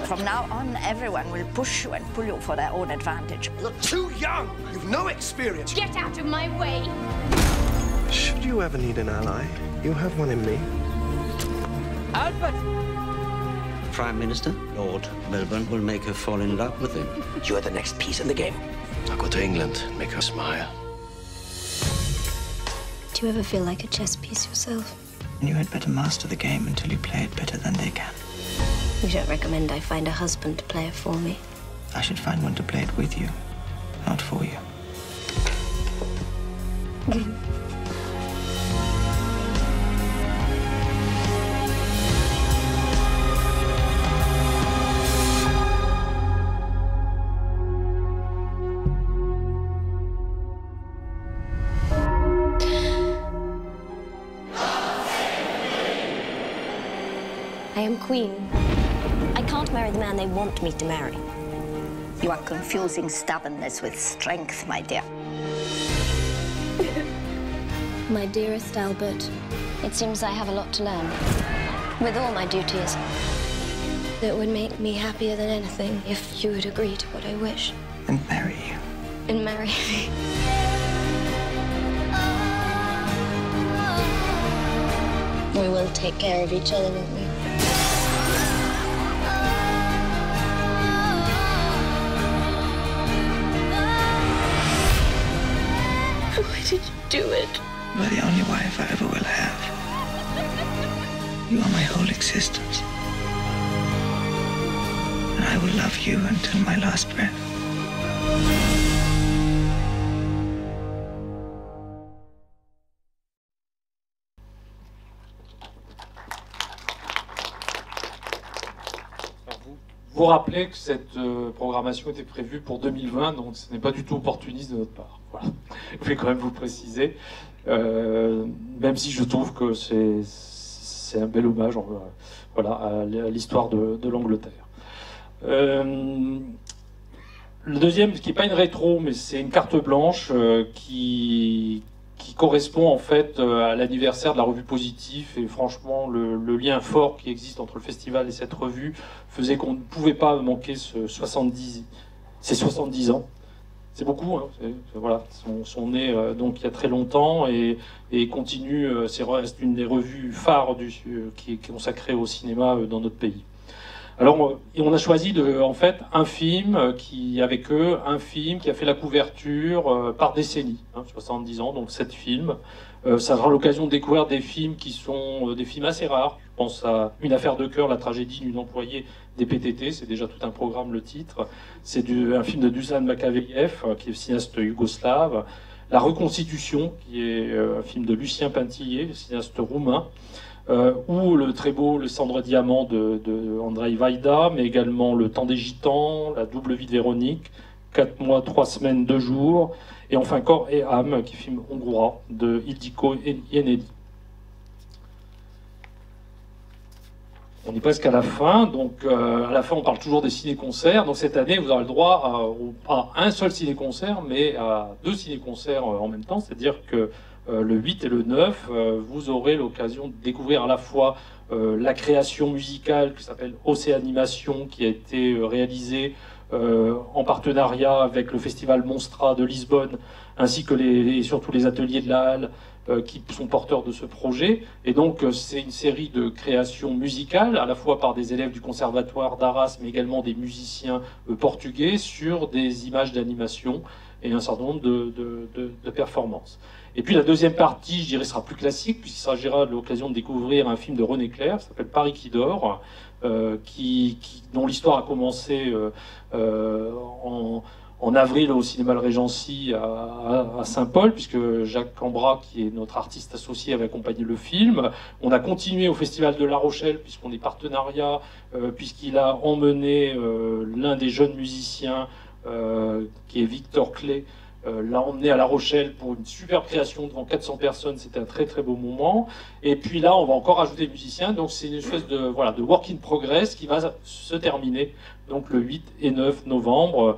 From now on, everyone will push you and pull you for their own advantage. You're too young. You've no experience. Get out of my way! Should you ever need an ally, you have one in me. Albert! Prime Minister, Lord Melbourne will make her fall in love with him. You're the next piece in the game. I'll go to England and make her smile. Do you ever feel like a chess piece yourself? You had better master the game until you play it better than they can. You don't recommend I find a husband to play it for me? I should find one to play it with you, not for you. I am queen. I can't marry the man they want me to marry. You are confusing stubbornness with strength, my dear. My dearest Albert, it seems I have a lot to learn. With all my duties. It would make me happier than anything if you would agree to what I wish. And marry you. And marry me. We will take care of each other, won't we? Why did you do it? You are the only wife I ever will have. You are my whole existence. And I will love you until my last breath. Vous rappelez que cette programmation était prévue pour 2020, donc ce n'est pas du tout opportuniste de notre part. Voilà. Je voulais quand même vous préciser, même si je trouve que c'est un bel hommage voilà, à l'histoire de l'Angleterre. Le deuxième, qui n'est pas une rétro, mais c'est une carte blanche qui correspond en fait à l'anniversaire de la revue Positif, et franchement le lien fort qui existe entre le festival et cette revue faisait qu'on ne pouvait pas manquer ces 70 ans. C'est beaucoup, hein, voilà, sont nés donc il y a très longtemps et continue, c'est une des revues phares qui est consacrée au cinéma dans notre pays. Alors, on a choisi en fait un film qui a fait la couverture par décennie, 70 ans, donc 7 films. Ça sera l'occasion de découvrir des films qui sont des films assez rares. Je pense à Une affaire de cœur, la tragédie d'une employée des PTT, c'est déjà tout un programme le titre. C'est un film de Dusan Makavejev, qui est cinéaste yougoslave. La Reconstitution, qui est un film de Lucien Pintillier, cinéaste roumain. Ou le très beau Le Cendre Diamant de Andrei Vaida, mais également Le Temps des Gitans, La double vie de Véronique, 4 mois, 3 semaines, 2 jours, et enfin Corps et âme, qui est film hongrois de Ildikó Enédi. On est presque à la fin, donc à la fin on parle toujours des ciné-concerts. Donc cette année vous aurez le droit à un seul ciné-concert, mais à 2 ciné-concerts en même temps. C'est-à-dire que le 8 et le 9, vous aurez l'occasion de découvrir à la fois la création musicale qui s'appelle Océanimation, qui a été réalisée en partenariat avec le festival Monstra de Lisbonne, ainsi que et surtout les ateliers de la Halle, qui sont porteurs de ce projet. Et donc c'est une série de créations musicales, à la fois par des élèves du conservatoire d'Arras, mais également des musiciens portugais, sur des images d'animation et un certain nombre de performances. Et puis la deuxième partie, je dirais, sera plus classique, puisqu'il s'agira de l'occasion de découvrir un film de René Clair, qui s'appelle Paris qui dort, dont l'histoire a commencé en avril au cinéma Le Régency à Saint-Paul, puisque Jacques Cambrat, qui est notre artiste associé, avait accompagné le film. On a continué au Festival de La Rochelle, puisqu'on est partenariat, puisqu'il a emmené l'un des jeunes musiciens, qui est Victor Clé, l'a emmené à La Rochelle pour une superbe création devant 400 personnes. C'était un très très beau moment. Et puis là, on va encore ajouter des musiciens. Donc c'est une espèce de work in progress qui va se terminer donc le 8 et 9 novembre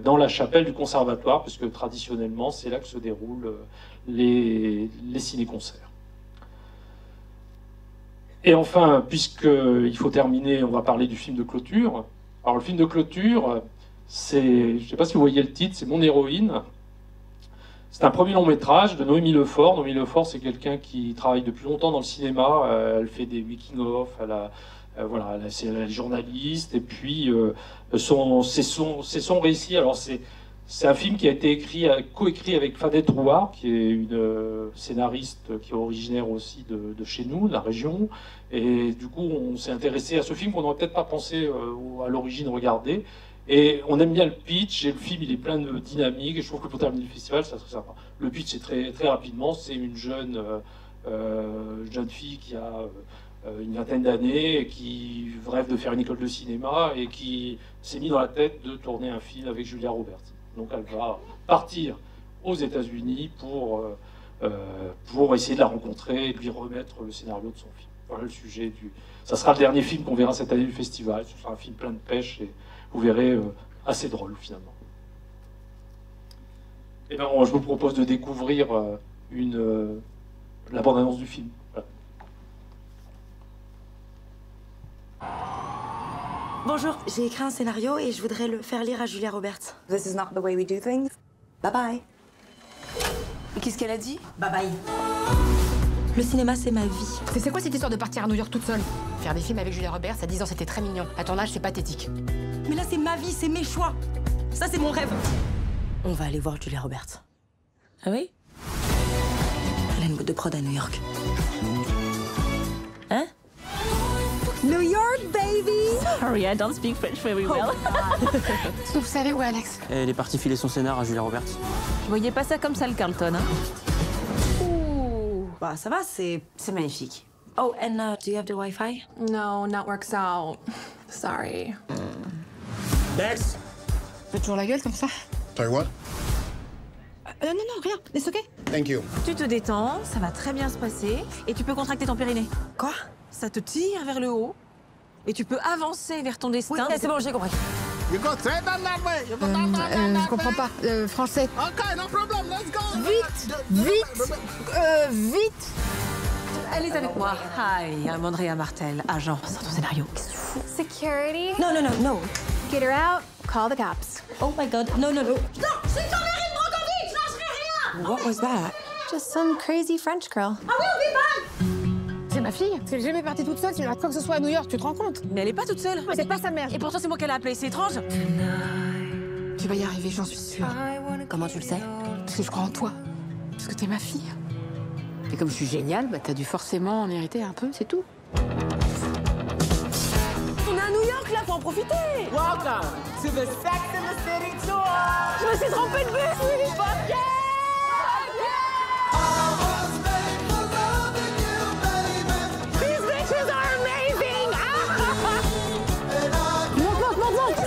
dans la chapelle du conservatoire, puisque traditionnellement c'est là que se déroulent les ciné-concerts. Et enfin, puisqu'il faut terminer, on va parler du film de clôture. Alors le film de clôture, c'est, je ne sais pas si vous voyez le titre, c'est Mon héroïne. C'est un premier long métrage de Noémie Lefort. Noémie Lefort, c'est quelqu'un qui travaille depuis longtemps dans le cinéma. Elle fait des making-of, elle est journaliste. Et puis, c'est son récit. Alors, c'est un film qui a été coécrit avec Fadette Rouard, qui est une scénariste qui est originaire aussi de chez nous, de la région. Et du coup, on s'est intéressé à ce film qu'on n'aurait peut-être pas pensé à l'origine regarder. Et on aime bien le pitch, et le film il est plein de dynamique, et je trouve que pour terminer le festival, ça serait sympa. Le pitch c'est très rapidement, c'est une jeune fille qui a une vingtaine d'années, et qui rêve de faire une école de cinéma, et qui s'est mis dans la tête de tourner un film avec Julia Roberts. Donc elle va partir aux États-Unis pour essayer de la rencontrer et de lui remettre le scénario de son film. Voilà le sujet ça sera le dernier film qu'on verra cette année du festival. Ce sera un film plein de pêche, et vous verrez, assez drôle finalement. Et ben, je vous propose de découvrir la bande-annonce du film. Voilà. Bonjour, j'ai écrit un scénario et je voudrais le faire lire à Julia Roberts. This is not the way we do things. Bye bye. Et qu'est-ce qu'elle a dit? Bye bye. Le cinéma, c'est ma vie. C'est quoi cette histoire de partir à New York toute seule? Faire des films avec Julia Roberts à 10 ans, c'était très mignon. À ton âge, c'est pathétique. Mais là, c'est ma vie, c'est mes choix. Ça, c'est mon rêve. On va aller voir Julia Roberts. Ah oui? Elle a une boîte de prod à New York. Hein? New York, baby! Sorry, I don't speak French very well. Est-ce que vous savez où est Alex? Elle est partie filer son scénar à Julia Roberts. Je voyais pas ça comme ça, le Carlton, hein? Bah, ça va, c'est magnifique. Oh, and do you have the Wi-Fi? No, not works out. Sorry. Dex! Fais toujours la gueule comme ça? Sorry, what? Non, rien. It's okay. Thank you. Tu te détends, ça va très bien se passer, et tu peux contracter ton périnée. Quoi? Ça te tire vers le haut, et tu peux avancer vers ton destin. Oui, c'est bon, j'ai compris. You go straight down that way. You go Je comprends pas. Français. Okay, no problem, let's go. Vite. Elle est avec moi. Hi, I'm Andrea Martel, agent. Sors ton scénario. Security? No. Get her out. Call the cops. Oh my God, no. Non, c'est Caméline Brokovich, je lâcherai rien. What was that? Just some crazy French girl. I will be back. C'est ma fille. Si elle est jamais partie toute seule, si elle a quoi que ce soit à New York, tu te rends compte? Mais elle est pas toute seule. Mais c'est pas sa mère. Et pourtant, c'est moi qu'elle a appelée, c'est étrange. Tu vas y arriver, j'en suis sûre. Comment tu le sais? Parce que je crois en toi. Parce que t'es ma fille. Et comme je suis géniale, bah t'as dû forcément en hériter un peu, c'est tout. On est à New York, là, faut en profiter. Welcome to the Sex and the City tour. Je me suis trompée de bus. Fuck yeah! These bitches are amazing! Monte!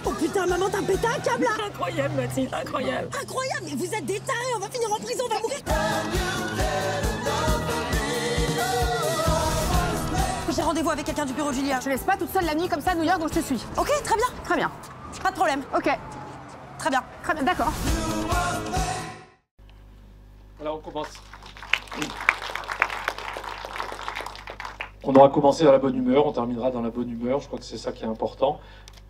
Oh putain, maman, t'as pété un câble là! Incroyable, Mathilde, incroyable. Incroyable, mais vous êtes des tarés, on va finir en prison, on va mourir! J'ai rendez-vous rendez-vous avec quelqu'un du bureau de Julia. Je te laisse pas toute seule la nuit comme ça à New York, donc je te suis. Ok, très bien. Très bien. Pas de problème. Ok. Très bien. Très bien, d'accord. Voilà, on commence. On aura commencé dans la bonne humeur, on terminera dans la bonne humeur, je crois que c'est ça qui est important.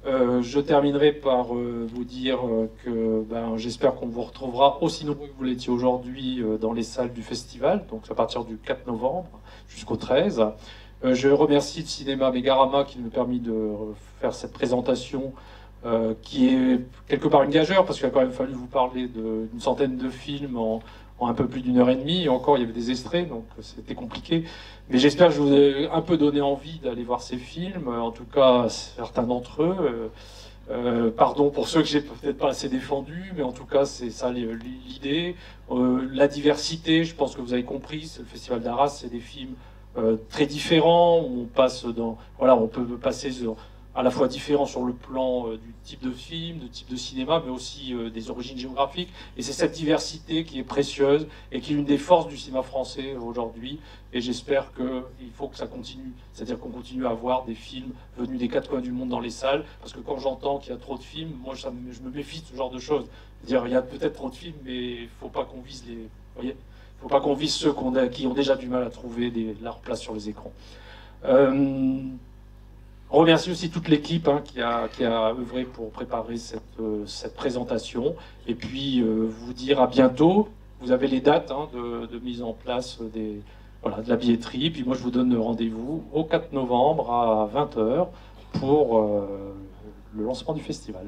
Je terminerai par vous dire que j'espère qu'on vous retrouvera aussi nombreux que vous l'étiez aujourd'hui dans les salles du festival, donc à partir du 4 novembre jusqu'au 13. Je remercie le cinéma Megarama qui nous a permis de faire cette présentation qui est quelque part une gageure, parce qu'il a quand même fallu vous parler d'une centaine de films en un peu plus d'1h30, et encore il y avait des extraits, donc c'était compliqué. Mais j'espère que je vous ai un peu donné envie d'aller voir ces films, en tout cas certains d'entre eux. Pardon pour ceux que j'ai peut-être pas assez défendus, mais en tout cas c'est ça l'idée. La diversité, je pense que vous avez compris, le Festival d'Arras, c'est des films très différents, où on passe dans... Voilà, on peut passer à la fois différents sur le plan du type de film, de type de cinéma, mais aussi des origines géographiques. Et c'est cette diversité qui est précieuse et qui est une des forces du cinéma français aujourd'hui. Et j'espère qu'il faut que ça continue. C'est-à-dire qu'on continue à avoir des films venus des quatre coins du monde dans les salles. Parce que quand j'entends qu'il y a trop de films, moi je me méfie de ce genre de choses. Dire il y a peut-être trop de films, mais il ne faut pas qu'on vise les... Vous voyez, il ne faut pas qu'on vise ceux qui ont déjà du mal à trouver leur place sur les écrans. On remercie aussi toute l'équipe qui a œuvré pour préparer cette présentation. Et puis vous dire à bientôt. Vous avez les dates de mise en place de la billetterie. Puis moi je vous donne rendez-vous au 4 novembre à 20h pour le lancement du festival.